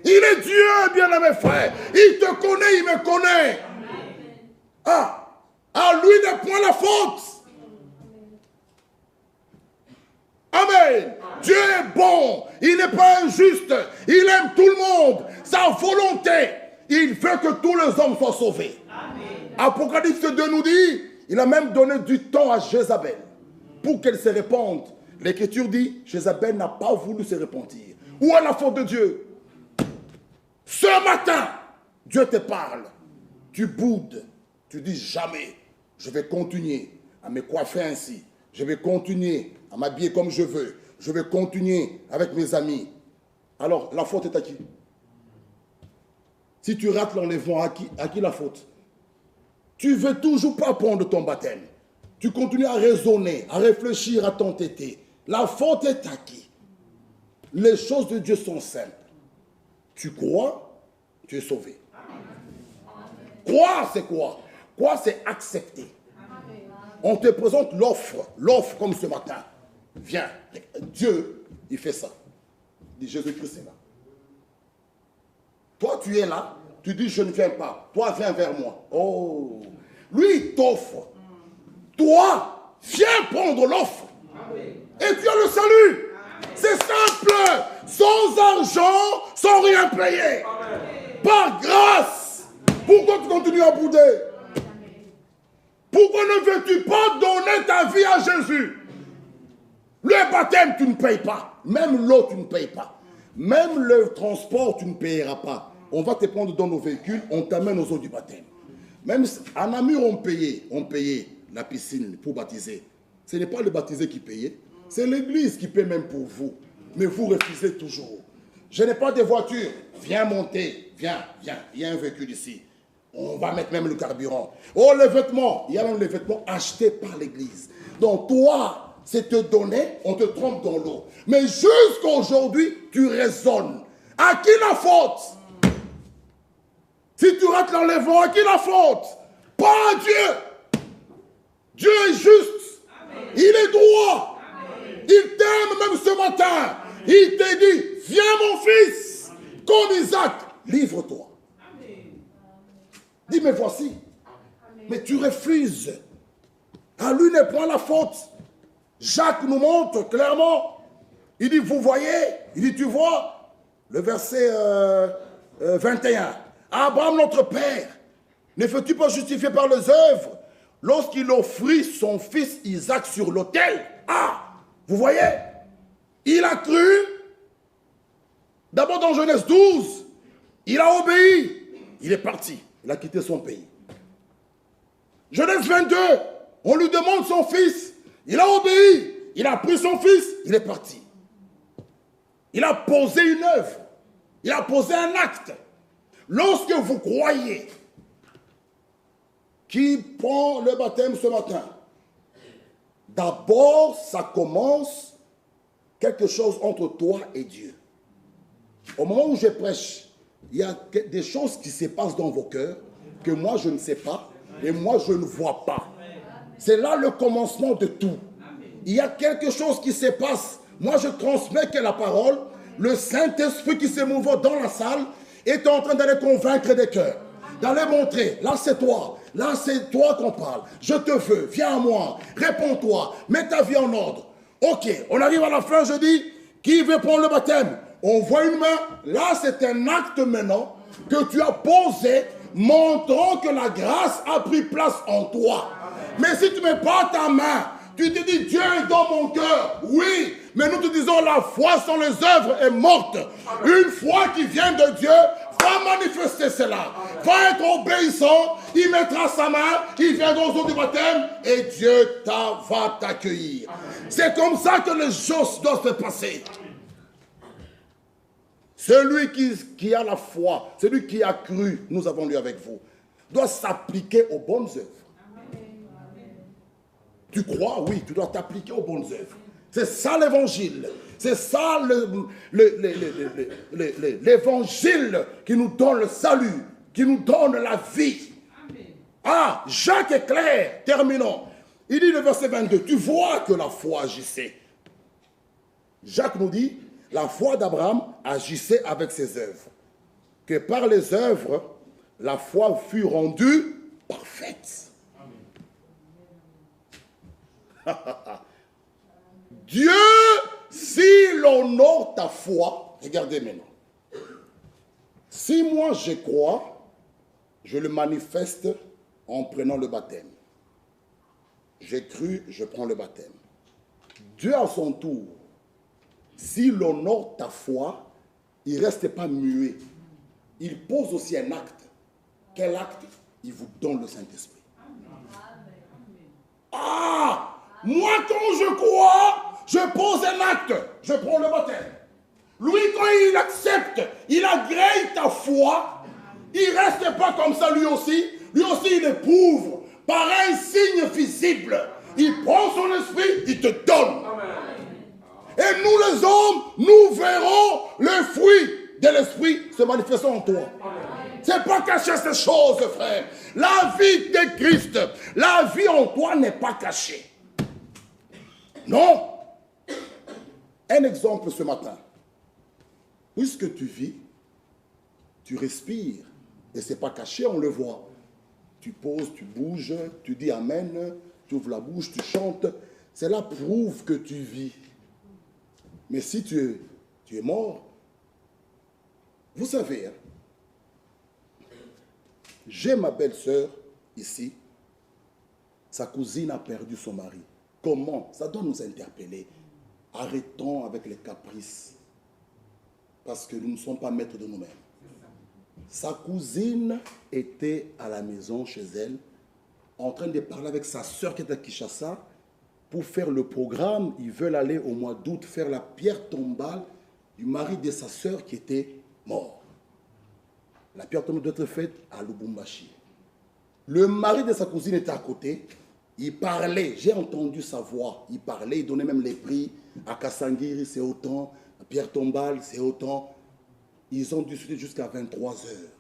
Il est Dieu, bien-aimé frère. Il te connaît, il me connaît. Ah, à lui ne prend la faute. Amen. Dieu est bon. Il n'est pas injuste. Il aime tout le monde. Sa volonté, il veut que tous les hommes soient sauvés. Apocalypse 2 nous dit, il a même donné du temps à Jézabel pour qu'elle se répande. L'Écriture dit, Jézabel n'a pas voulu se repentir. Où est la faute de Dieu? Ce matin, Dieu te parle. Tu boudes. Tu dis jamais, je vais continuer à me coiffer ainsi. Je vais continuer à m'habiller comme je veux. Je vais continuer avec mes amis. Alors, la faute est à qui? Si tu rates l'enlèvement, à qui la faute? Tu ne veux toujours pas prendre ton baptême. Tu continues à raisonner, à réfléchir, à t'entêter. La faute est à qui? Les choses de Dieu sont simples. Tu crois, tu es sauvé. Croire, c'est quoi? Croire, c'est accepter. On te présente l'offre comme ce matin. Viens, Dieu, il fait ça. Il dit, Jésus-Christ est là. Toi, tu es là, tu dis, je ne viens pas. Toi, viens vers moi. Oh, lui, il t'offre. Toi, viens prendre l'offre. Et tu as le salut. C'est simple. Sans argent, sans rien payer. Par grâce. Pourquoi tu continues à bouder? Pourquoi ne veux-tu pas donner ta vie à Jésus? Le baptême, tu ne payes pas. Même l'eau, tu ne payes pas. Même le transport, tu ne payeras pas. On va te prendre dans nos véhicules, on t'amène aux eaux du baptême. Même à Namur, on payait la piscine pour baptiser. Ce n'est pas le baptisé qui payait, c'est l'église qui paie même pour vous. Mais vous refusez toujours. Je n'ai pas de voiture. Viens monter, viens. Il y a un véhicule ici. On va mettre même le carburant. Oh, les vêtements. Il y a même les vêtements achetés par l'église. Donc toi, c'est te donner, on te trompe dans l'eau. Mais jusqu'à aujourd'hui, tu raisonnes. À qui la faute? Si tu rates l'enlèvement, à qui la faute? Pas à Dieu. Dieu est juste. Amen. Il est droit. Amen. Il t'aime même ce matin. Il te dit, viens mon fils, amen, comme Isaac, livre-toi. Dis, mais voici. Amen. Mais tu refuses. À lui ne prend la faute. Jacques nous montre clairement. Il dit, vous voyez, il dit, tu vois, le verset 21. Abraham, notre père, ne fais-tu pas justifier par les œuvres lorsqu'il offrit son fils Isaac sur l'autel? Ah, vous voyez, il a cru. D'abord dans Genèse 12, il a obéi. Il est parti. Il a quitté son pays. Genèse 22, on lui demande son fils. Il a obéi. Il a pris son fils. Il est parti. Il a posé une œuvre. Il a posé un acte. Lorsque vous croyez, qui prend le baptême ce matin, d'abord, ça commence quelque chose entre toi et Dieu. Au moment où je prêche, il y a des choses qui se passent dans vos cœurs que moi je ne sais pas et moi je ne vois pas. C'est là le commencement de tout. Il y a quelque chose qui se passe. Moi je transmets que la parole, le Saint-Esprit qui se mouve dans la salle est en train d'aller convaincre des cœurs, d'aller montrer, là c'est toi qu'on parle, je te veux, viens à moi, réponds-toi, mets ta vie en ordre. Ok, on arrive à la fin, je dis, qui veut prendre le baptême? On voit une main, là c'est un acte maintenant que tu as posé, montrant que la grâce a pris place en toi. Mais si tu ne mets pas ta main, tu te dis Dieu est dans mon cœur, oui, mais nous te disons la foi sans les œuvres est morte. Une foi qui vient de Dieu va manifester cela, va être obéissant, il mettra sa main, il viendra aux eaux du baptême et Dieu va t'accueillir. C'est comme ça que les choses doivent se passer. Celui qui a la foi, celui qui a cru, nous avons lu avec vous, doit s'appliquer aux bonnes œuvres. Tu crois? Oui, tu dois t'appliquer aux bonnes œuvres. C'est ça l'évangile. C'est ça l'évangile qui nous donne le salut, qui nous donne la vie. Ah, Jacques est clair, terminons. Il dit le verset 22, tu vois que la foi agissait. Jacques nous dit, la foi d'Abraham agissait avec ses œuvres. Que par les œuvres, la foi fut rendue parfaite. Dieu, s'il honore ta foi, regardez maintenant. Si moi je crois, je le manifeste en prenant le baptême. J'ai cru, je prends le baptême. Dieu à son tour, s'il honore ta foi, il ne reste pas muet. Il pose aussi un acte. Quel acte? Il vous donne le Saint-Esprit. Ah! Moi, quand je crois, je pose un acte. Je prends le baptême. Lui, quand il accepte, il agrée ta foi. Il ne reste pas comme ça, lui aussi. Lui aussi, il éprouve par un signe visible. Il prend son esprit, il te donne. Et nous, les hommes, nous verrons le fruit de l'esprit se manifestant en toi. Ce n'est pas cacher ces choses, frère. La vie de Christ, la vie en toi n'est pas cachée. Non. Un exemple ce matin. Puisque tu vis, tu respires, et ce n'est pas caché, on le voit. Tu poses, tu bouges, tu dis Amen, tu ouvres la bouche, tu chantes. Cela prouve que tu vis. Mais si tu es mort, vous savez, hein, j'ai ma belle-sœur ici, sa cousine a perdu son mari. Comment? Ça doit nous interpeller. Arrêtons avec les caprices, parce que nous ne sommes pas maîtres de nous-mêmes. Sa cousine était à la maison chez elle, en train de parler avec sa sœur qui est à Kinshasa, pour faire le programme. Ils veulent aller au mois d'août faire la pierre tombale du mari de sa sœur qui était mort. La pierre tombale doit être faite à Lubumbashi. Le mari de sa cousine était à côté. Il parlait, j'ai entendu sa voix. Il parlait, il donnait même les prix. À Kassangiri, c'est autant. À pierre tombale, c'est autant. Ils ont discuté jusqu'à 23 heures.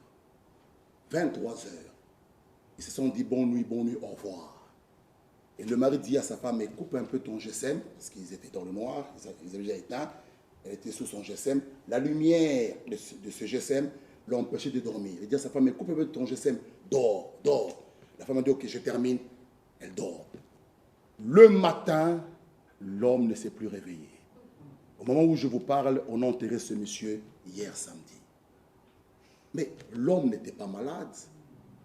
23 heures. Ils se sont dit bonne nuit, au revoir. Et le mari dit à sa femme, mais coupe un peu ton GSM, parce qu'ils étaient dans le noir, ils avaient déjà éteint, elle était sous son GSM. La lumière de ce GSM l'a empêché de dormir. Il dit à sa femme, mais coupe un peu ton GSM, dors, dors. La femme a dit, ok, je termine. Elle dort. Le matin, l'homme ne s'est plus réveillé. Au moment où je vous parle, on a enterré ce monsieur hier samedi. Mais l'homme n'était pas malade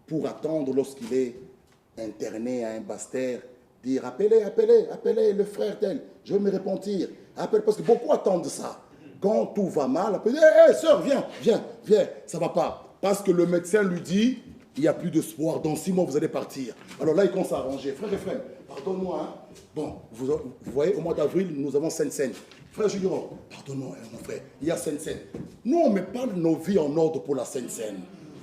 pour attendre lorsqu'il est interné à un bastère, dire appelez le frère tel, je veux me repentir. Appelle, parce que beaucoup attendent ça. Quand tout va mal, appelez, hé, sœur, viens, ça ne va pas. Parce que le médecin lui dit, il n'y a plus d'espoir, dans 6 mois vous allez partir. Alors là, il commence à arranger. Frère et frère, pardonne-moi. Hein. Bon, vous voyez, au mois d'avril, nous avons Sainte-Seine. Frère Junior, pardonne-moi, mon frère, il y a Sainte-Seine. Nous, on ne met pas nos vies en ordre pour la Sainte-Seine.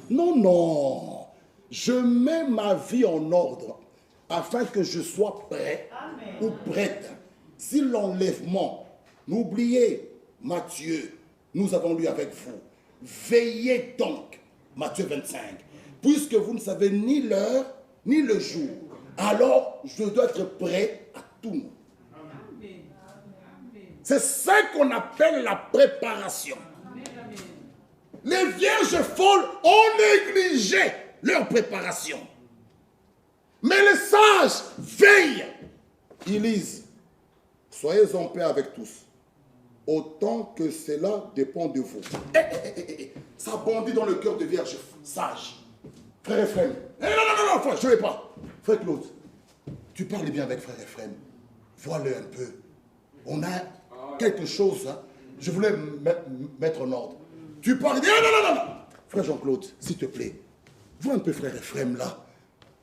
Non, non. Je mets ma vie en ordre afin que je sois prêt ou prête. Si l'enlèvement, n'oubliez, Matthieu, nous avons lu avec vous, veillez donc, Matthieu 25, puisque vous ne savez ni l'heure, ni le jour, alors je dois être prêt à tout moment. C'est ça qu'on appelle la préparation. Les vierges folles ont négligé leur préparation. Mais les sages veillent. Ils lisent. Soyez en paix avec tous, autant que cela dépend de vous. Ça bondit dans le cœur de vierges sages. Frère Ephraim. Non, frère, je ne vais pas. Frère Claude, tu parles bien avec frère Ephraim. Vois-le un peu. On a quelque chose, hein. Je voulais mettre en ordre. Tu parles. Non. Frère Jean-Claude, s'il te plaît, vois un peu frère Ephraim là.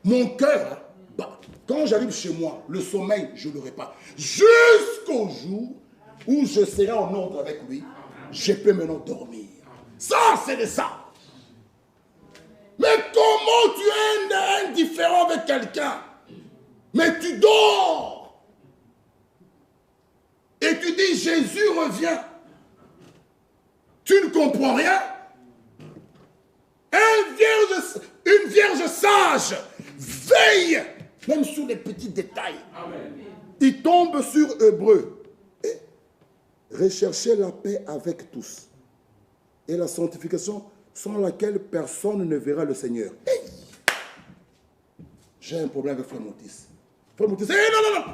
Mon cœur, hein, bah, quand j'arrive chez moi, le sommeil, je ne l'aurai pas. Jusqu'au jour où je serai en ordre avec lui, je peux maintenant dormir. Ça, c'est de ça. Mais comment tu es indifférent avec quelqu'un? Mais tu dors. Et tu dis, Jésus revient. Tu ne comprends rien. Une vierge sage veille, même sur les petits détails. Amen. Il tombe sur Hébreu. Et recherchez la paix avec tous. Et la sanctification sans laquelle personne ne verra le Seigneur. Hey! J'ai un problème avec Frère Montis. Frère Montis, non.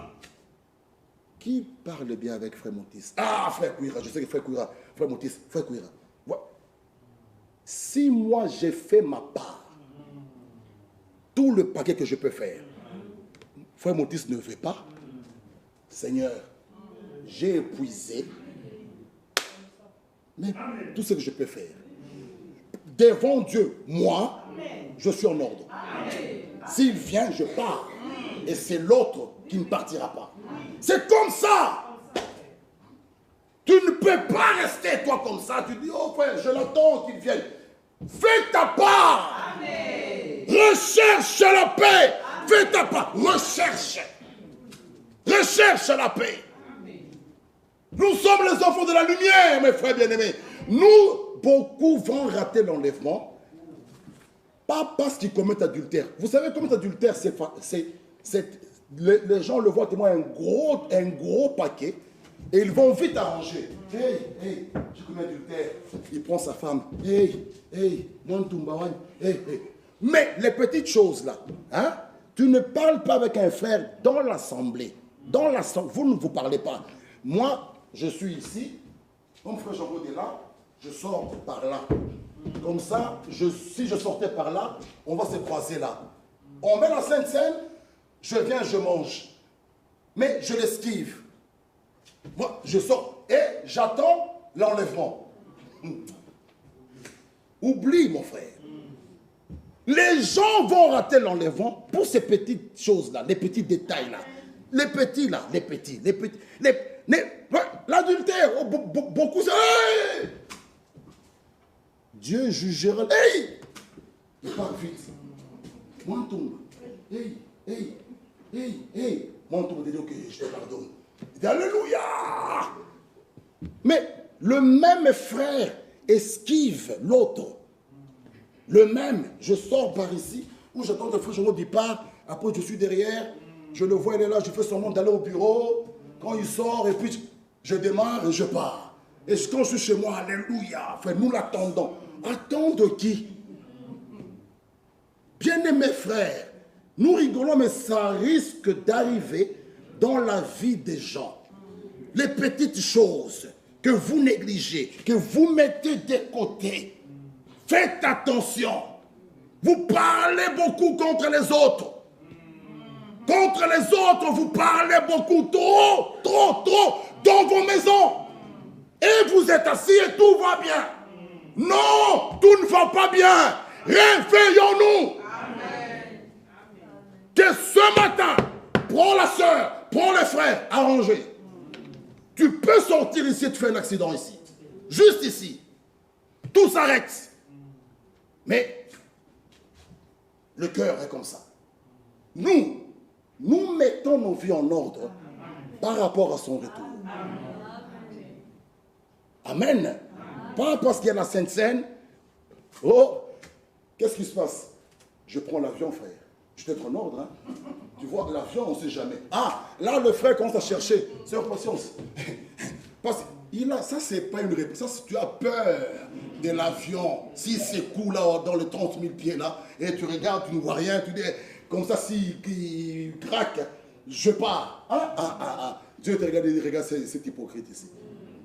Qui parle bien avec Frère Montis? Ah, Frère Kouira, je sais que Frère Kouira, Frère Montis, Frère Kouira. Si moi j'ai fait ma part, tout le paquet que je peux faire, Frère Montis ne veut pas, Seigneur, j'ai épuisé, mais tout ce que je peux faire, devant Dieu, moi, je suis en ordre. S'il vient, je pars. Et c'est l'autre qui ne partira pas. C'est comme ça. Tu ne peux pas rester, toi, comme ça. Tu dis, oh frère, je l'attends qu'il vienne. Fais ta part. Amen. Recherche la paix. Amen. Fais ta part. Recherche la paix. Amen. Nous sommes les enfants de la lumière, mes frères bien-aimés. Nous, beaucoup vont rater l'enlèvement. Pas parce qu'ils commettent adultère. Vous savez, commettre adultère, les gens le voient tellement un gros paquet. Et ils vont vite arranger. Hey, je commets adultère. Il prend sa femme. Hey, mon tumbawan. Hey. Mais les petites choses là, hein, tu ne parles pas avec un frère dans l'assemblée. Vous ne vous parlez pas. Moi, je suis ici. Mon frère Jean-Claude est là. Je sors par là. Comme ça, si je sortais par là, on va se croiser là. On met la Sainte Seine, je viens, je mange. Mais je l'esquive. Moi, je sors et j'attends l'enlèvement. Oublie, mon frère. Les gens vont rater l'enlèvement pour ces petites choses-là, les petits détails-là. Les petits. L'adultère, beaucoup... Hey! Dieu jugera. Hey! Il parle vite. Mon tombe. Hey! Mon tombe, dit ok, je te pardonne. Il dit alléluia! Mais le même frère esquive l'autre. Le même, je sors par ici, où j'attends que le frère Jean-Claude part, après je suis derrière, Je le vois, il est là, je fais semblant d'aller au bureau. Quand il sort, et puis je démarre et je pars. Et quand je suis chez moi, alléluia, frère, nous l'attendons. Attendre qui? Bien-aimés frères, nous rigolons, mais ça risque d'arriver dans la vie des gens. Les petites choses que vous négligez, que vous mettez de côté. Faites attention. Vous parlez beaucoup contre les autres. Contre les autres, vous parlez beaucoup, trop, dans vos maisons. Et vous êtes assis et tout va bien. Non, tout ne va pas bien. Réveillons-nous. Que ce matin, prends la soeur, prends les frères, arrangez. Tu peux sortir ici et te faire un accident ici. Juste ici. Tout s'arrête. Mais le cœur est comme ça. Nous mettons nos vies en ordre par rapport à son retour. Amen. Pas parce qu'il y a la Sainte Seine. Oh, qu'est-ce qui se passe? Je prends l'avion, frère. Je dois être en ordre. Hein? Tu vois, l'avion, on ne sait jamais. Ah, là, le frère commence à chercher. C'est en patience. Parce que ça, c'est pas une réponse. Ça, si tu as peur de l'avion, s'il s'écoule là, dans les 30 000 pieds, là, et tu regardes, tu ne vois rien, tu dis, comme ça, s'il craque, je pars. Dieu te regarde, il regarde cet hypocrite ici.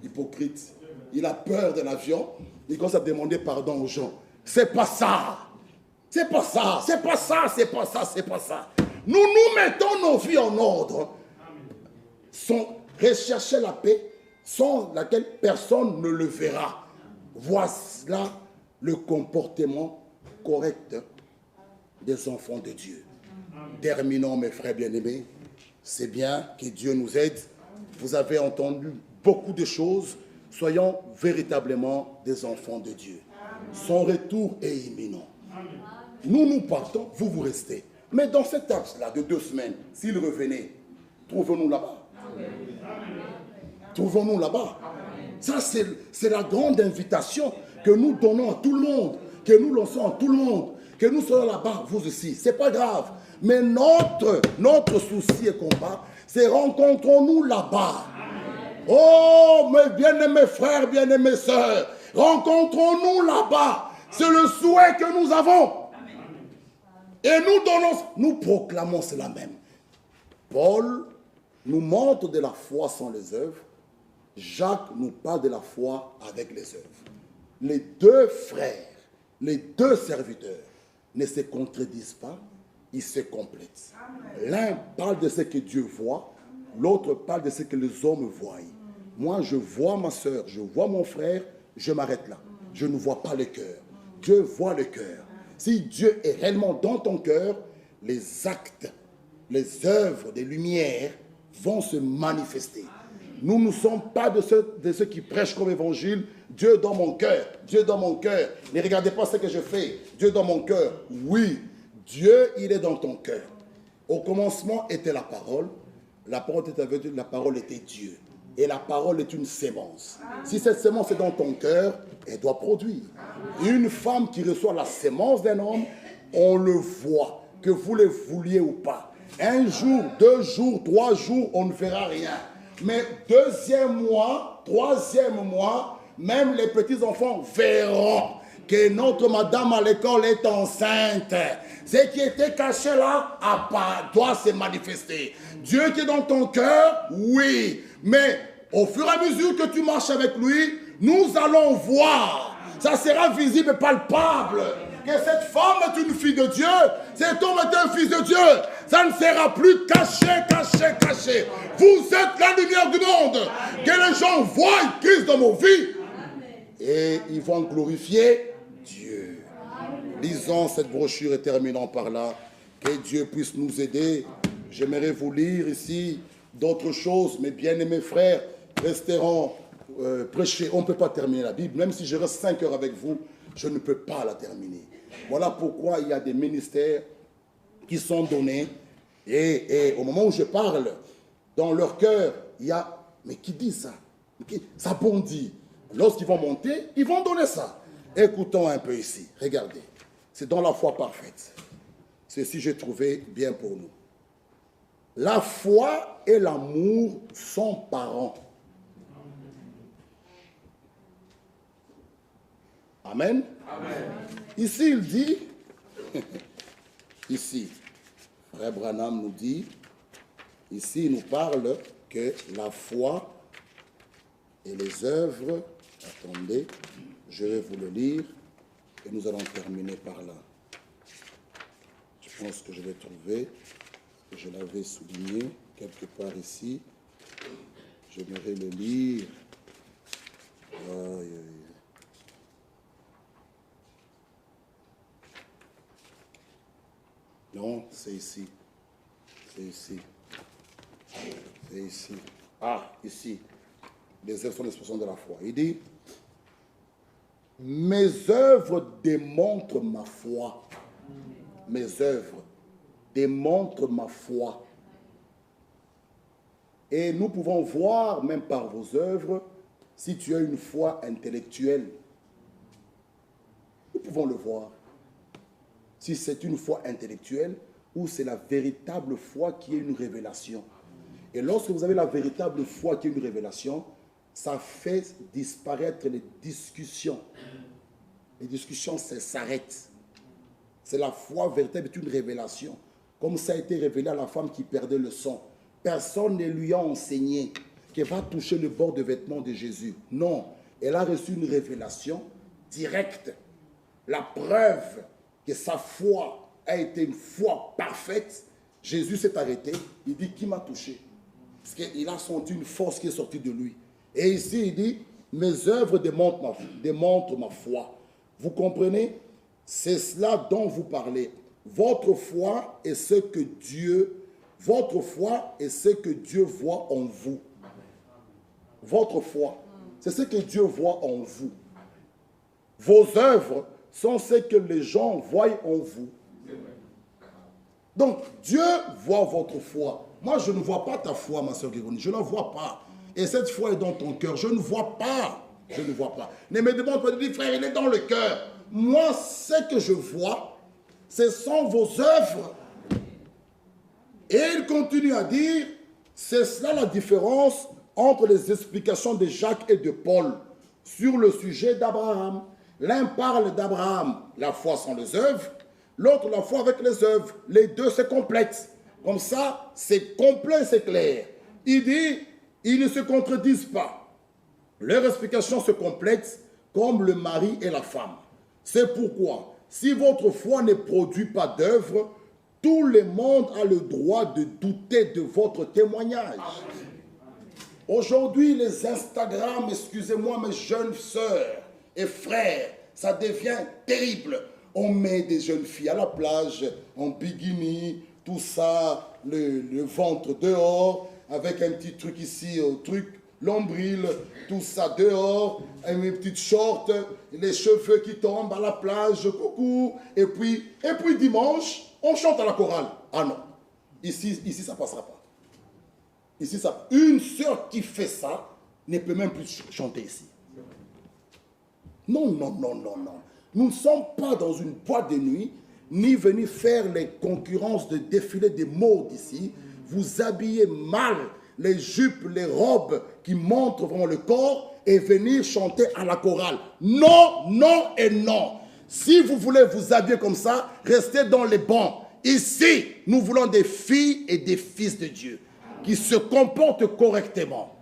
Hypocrite. Il a peur de l'avion. Il commence à demander pardon aux gens. C'est pas ça. C'est pas ça. C'est pas ça. C'est pas ça. C'est pas ça. Nous mettons nos vies en ordre. Rechercher la paix sans laquelle personne ne le verra. Voici là le comportement correct des enfants de Dieu. Terminons, mes frères bien-aimés. C'est bien que Dieu nous aide. Vous avez entendu beaucoup de choses. Soyons véritablement des enfants de Dieu. Son retour est imminent. Nous partons, vous restez. Mais dans cet axe-là de 2 semaines, s'il revenait, trouvons-nous là-bas. Trouvons-nous là-bas. Ça, c'est la grande invitation que nous donnons à tout le monde, que nous lançons à tout le monde, que nous soyons là-bas, vous aussi. Ce n'est pas grave. Mais notre souci et combat, c'est rencontrons-nous là-bas. Oh, mes bien-aimés frères, bien-aimés sœurs, rencontrons-nous là-bas. C'est le souhait que nous avons. Et nous proclamons cela même. Paul nous montre de la foi sans les œuvres. Jacques nous parle de la foi avec les œuvres. Les 2 frères, les 2 serviteurs ne se contredisent pas, ils se complètent. L'un parle de ce que Dieu voit, l'autre parle de ce que les hommes voient. Moi, je vois ma soeur, je vois mon frère, je m'arrête là. Je ne vois pas le cœur. Dieu voit le cœur. Si Dieu est réellement dans ton cœur, les actes, les œuvres des lumières vont se manifester. Nous ne sommes pas de ceux qui prêchent comme évangile. Dieu dans mon cœur, Dieu dans mon cœur. Ne regardez pas ce que je fais. Dieu dans mon cœur. Oui, Dieu, il est dans ton cœur. Au commencement était la parole. La parole était avec Dieu, la parole était Dieu. Et la parole est une sémence. Si cette sémence est dans ton cœur, elle doit produire. Une femme qui reçoit la sémence d'un homme, on le voit, que vous le vouliez ou pas. 1 jour, 2 jours, 3 jours, on ne verra rien. Mais 2e mois, 3e mois, même les petits-enfants verront que notre madame à l'école est enceinte. Ce qui était caché là doit se manifester. Dieu qui est dans ton cœur, oui. Mais au fur et à mesure que tu marches avec lui, nous allons voir. Ça sera visible et palpable. Que cette femme est une fille de Dieu. Cet homme est un fils de Dieu. Ça ne sera plus caché. Vous êtes la lumière du monde. Que les gens voient Christ dans nos vies. Et ils vont glorifier Dieu. Lisons cette brochure et terminons par là. Que Dieu puisse nous aider. J'aimerais vous lire ici d'autres choses, mes bien-aimés frères resteront prêcher. On ne peut pas terminer la Bible. Même si je reste 5 heures avec vous, je ne peux pas la terminer. Voilà pourquoi il y a des ministères qui sont donnés. Et au moment où je parle, dans leur cœur, il y a... Mais qui dit ça? Ça bondit. Lorsqu'ils vont monter, ils vont donner ça. Écoutons un peu ici. Regardez. C'est dans la foi parfaite. Ceci, j'ai trouvé bien pour nous. La foi et l'amour sont parents. Amen. Amen. Ici, il dit, ici, Frère Branham nous dit, ici, il nous parle que la foi et les œuvres, attendez, je vais vous le lire et nous allons terminer par là. Je pense que je vais trouver, je l'avais souligné quelque part ici, j'aimerais le lire. Non, c'est ici. C'est ici. C'est ici. Ah, ici. Les œuvres sont l'expression de la foi. Il dit, mes œuvres démontrent ma foi. Mes œuvres démontrent ma foi. Et nous pouvons voir, même par vos œuvres, si tu as une foi intellectuelle. Nous pouvons le voir. Si c'est une foi intellectuelle ou c'est la véritable foi qui est une révélation. Et lorsque vous avez la véritable foi qui est une révélation, ça fait disparaître les discussions. Les discussions s'arrêtent. C'est la foi véritable, c'est une révélation. Comme ça a été révélé à la femme qui perdait le sang. Personne ne lui a enseigné qu'elle va toucher le bord de vêtements de Jésus. Non, elle a reçu une révélation directe. La preuve que sa foi a été une foi parfaite. Jésus s'est arrêté. Il dit, qui m'a touché? Parce qu'il a senti une force qui est sortie de lui. Et ici, il dit, mes œuvres démontrent ma foi. Vous comprenez? C'est cela dont vous parlez. Votre foi est ce que Dieu voit en vous. Votre foi, c'est ce que Dieu voit en vous. Vos œuvres sont ce que les gens voient en vous. Donc, Dieu voit votre foi. Moi, je ne vois pas ta foi, ma soeur Guéronie. Je ne la vois pas. Et cette foi est dans ton cœur. Je ne vois pas. Je ne vois pas. Ne me demande pas de dire, frère, il est dans le cœur. Moi, ce que je vois, ce sont vos œuvres. Et il continue à dire, c'est cela la différence entre les explications de Jacques et de Paul sur le sujet d'Abraham. L'un parle d'Abraham, la foi sans les œuvres, l'autre la foi avec les œuvres. Les deux se complètent. Comme ça, c'est complet, c'est clair. Il dit, ils ne se contredisent pas. Leur explication se complète comme le mari et la femme. C'est pourquoi, si votre foi ne produit pas d'œuvre, tout le monde a le droit de douter de votre témoignage. Aujourd'hui, les Instagram, excusez-moi mes jeunes sœurs et frères, ça devient terrible. On met des jeunes filles à la plage, en bikini, tout ça, le ventre dehors, avec un petit truc ici, l'ombril, tout ça dehors, une petite short, les cheveux qui tombent à la plage, coucou. Et puis dimanche, on chante à la chorale. Ah non, ici ça ne passera pas. Ici, une sœur qui fait ça ne peut même plus chanter ici. Non. Nous ne sommes pas dans une boîte de nuit, ni venus faire les concurrences de défilé des modes ici. Vous habillez mal les jupes, les robes qui montrent vraiment le corps et venir chanter à la chorale. Non, non et non. Si vous voulez vous habiller comme ça, restez dans les bancs. Ici, nous voulons des filles et des fils de Dieu qui se comportent correctement.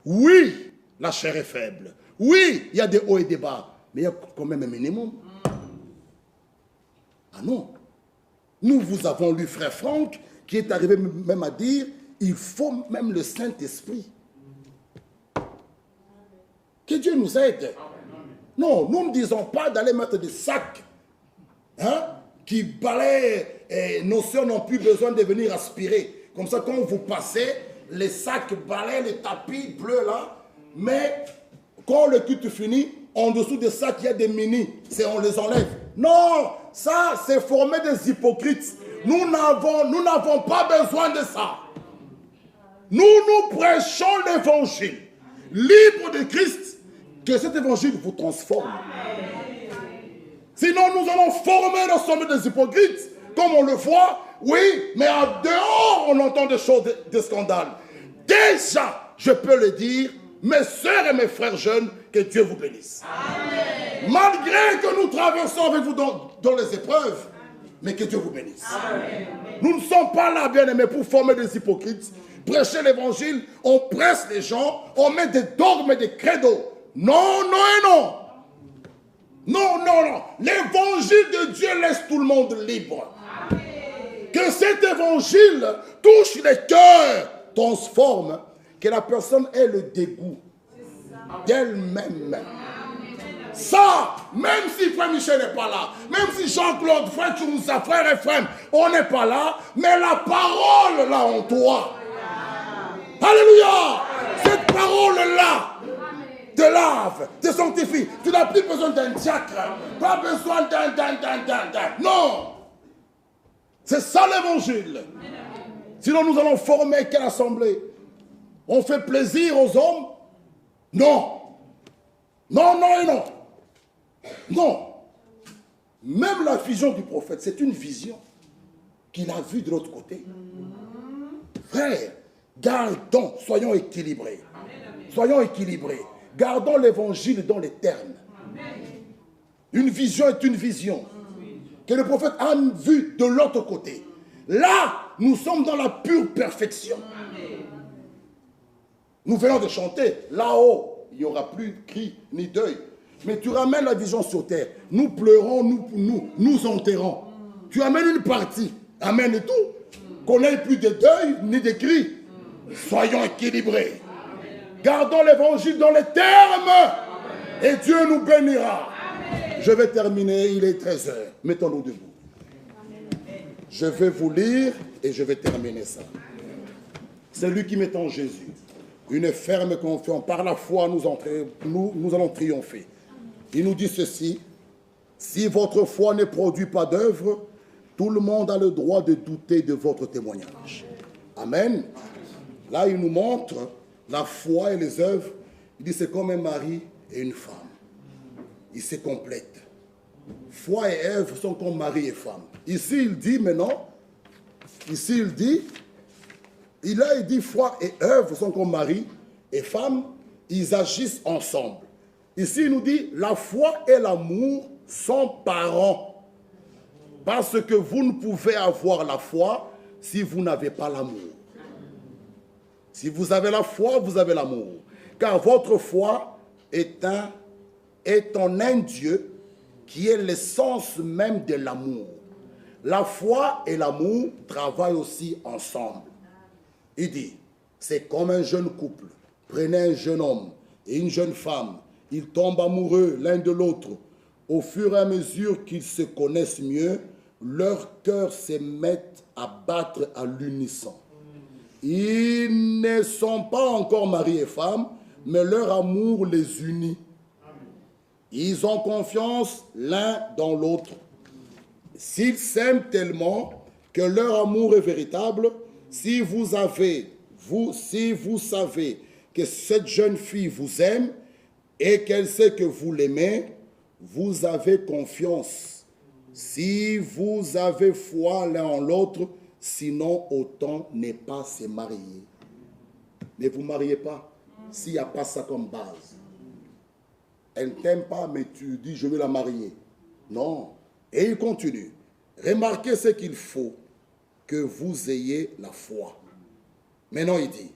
Oui, la chair est faible. Oui, il y a des hauts et des bas. Mais il y a quand même un minimum. Ah non. Nous vous avons lu Frère Franck qui est arrivé même à dire il faut même le Saint-Esprit. Que Dieu nous aide. Non, nous ne disons pas d'aller mettre des sacs qui balayent et nos soeurs n'ont plus besoin de venir aspirer. Comme ça, quand vous passez, les sacs balayent les tapis bleus là, mais quand le culte finit, en dessous des sacs, il y a des mini, on les enlève. Non, ça, c'est former des hypocrites. Nous n'avons pas besoin de ça. Nous prêchons l'évangile. Libre de Christ, que cet évangile vous transforme. Sinon, nous allons former l'ensemble des hypocrites. comme on le voit, oui, mais en dehors, on entend des choses de scandale. Déjà, je peux le dire, mes soeurs et mes frères jeunes, que Dieu vous bénisse. Amen. Malgré que nous traversons avec vous dans les épreuves, mais que Dieu vous bénisse. Amen. Nous ne sommes pas là, bien-aimés, pour former des hypocrites. Prêcher l'évangile, on presse les gens, on met des dogmes et des credos. Non, non et non. Non, non, non. L'évangile de Dieu laisse tout le monde libre. Amen. Que cet évangile touche les cœurs, transforme, que la personne ait le dégoût d'elle-même. Ça, même si frère Michel n'est pas là, même si Jean-Claude, frère Tchoumoussa, frère Ephraim, on n'est pas là, mais la parole là en toi. Alléluia. Cette parole-là te lave, te sanctifie. Tu n'as plus besoin d'un diacre, pas besoin d'un. Non. C'est ça l'évangile. Sinon nous allons former quelle assemblée? On fait plaisir aux hommes? Non. Non, non et non. Non. Même la vision du prophète, c'est une vision qu'il a vue de l'autre côté. Frère, gardons, soyons équilibrés. Soyons équilibrés. Gardons l'évangile dans les termes. Une vision est une vision que le prophète a vue de l'autre côté. Là, nous sommes dans la pure perfection. Nous venons de chanter. Là-haut, il n'y aura plus de cri ni deuil. Mais tu ramènes la vision sur terre. Nous pleurons, nous enterrons. Tu amènes une partie. Amène tout. Qu'on n'ait plus de deuil ni de cris. Soyons équilibrés. Gardons l'évangile dans les termes. Et Dieu nous bénira. Je vais terminer. Il est 13h. Mettons-nous debout. Je vais vous lire et je vais terminer ça. C'est lui qui met en Jésus. Une ferme confiance. Par la foi, nous allons triompher. Il nous dit ceci. Si votre foi ne produit pas d'œuvre, tout le monde a le droit de douter de votre témoignage. Amen. Là, il nous montre la foi et les œuvres. Il dit c'est comme un mari et une femme. Ils se complètent. Foi et œuvre sont comme mari et femme. Ici, il dit maintenant, il dit foi et œuvre sont comme mari et femme, ils agissent ensemble. Ici, il nous dit, la foi et l'amour sont parents. Parce que vous ne pouvez avoir la foi si vous n'avez pas l'amour. Si vous avez la foi, vous avez l'amour. Car votre foi est en un Dieu qui est l'essence même de l'amour. La foi et l'amour travaillent aussi ensemble. Il dit, c'est comme un jeune couple. Prenez un jeune homme et une jeune femme. Ils tombent amoureux l'un de l'autre. Au fur et à mesure qu'ils se connaissent mieux, leurs cœurs se mettent à battre à l'unisson. Ils ne sont pas encore mari et femme, mais leur amour les unit. Ils ont confiance l'un dans l'autre. S'ils s'aiment tellement que leur amour est véritable, si vous savez que cette jeune fille vous aime et qu'elle sait que vous l'aimez, vous avez confiance. Si vous avez foi l'un en l'autre, sinon autant n'est pas se marier. Ne vous mariez pas s'il n'y a pas ça comme base. Elle ne t'aime pas, mais tu dis je vais la marier. Non. Et il continue. Remarquez ce qu'il faut, que vous ayez la foi. Maintenant, il dit,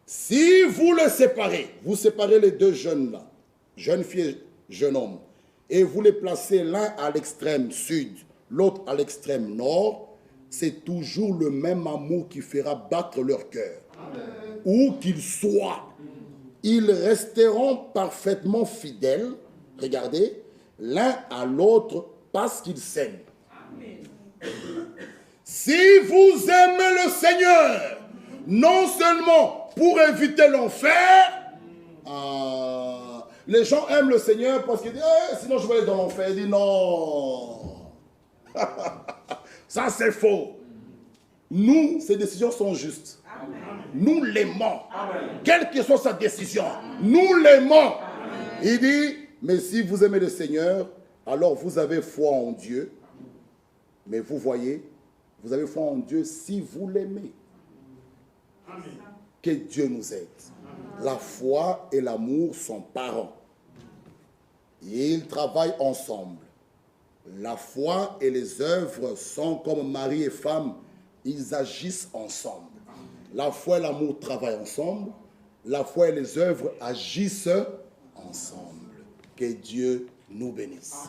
si vous vous séparez les deux jeunes là, jeune fille et jeune homme, et vous les placez l'un à l'extrême sud, l'autre à l'extrême nord, c'est toujours le même amour qui fera battre leur cœur. Où qu'ils soient, ils resteront parfaitement fidèles, regardez, l'un à l'autre parce qu'ils s'aiment. Si vous aimez le Seigneur, non seulement pour éviter l'enfer, les gens aiment le Seigneur parce qu'ils disent sinon je vais aller dans l'enfer. Il dit non. Ça c'est faux. Nous, ces décisions sont justes. Amen. Nous l'aimons. Quelle que soit sa décision, nous l'aimons. Il dit, mais si vous aimez le Seigneur, alors vous avez foi en Dieu. Mais vous voyez, vous avez foi en Dieu si vous l'aimez. Que Dieu nous aide. La foi et l'amour sont parents. Et ils travaillent ensemble. La foi et les œuvres sont comme mari et femme. Ils agissent ensemble. La foi et l'amour travaillent ensemble. La foi et les œuvres agissent ensemble. Que Dieu nous bénisse.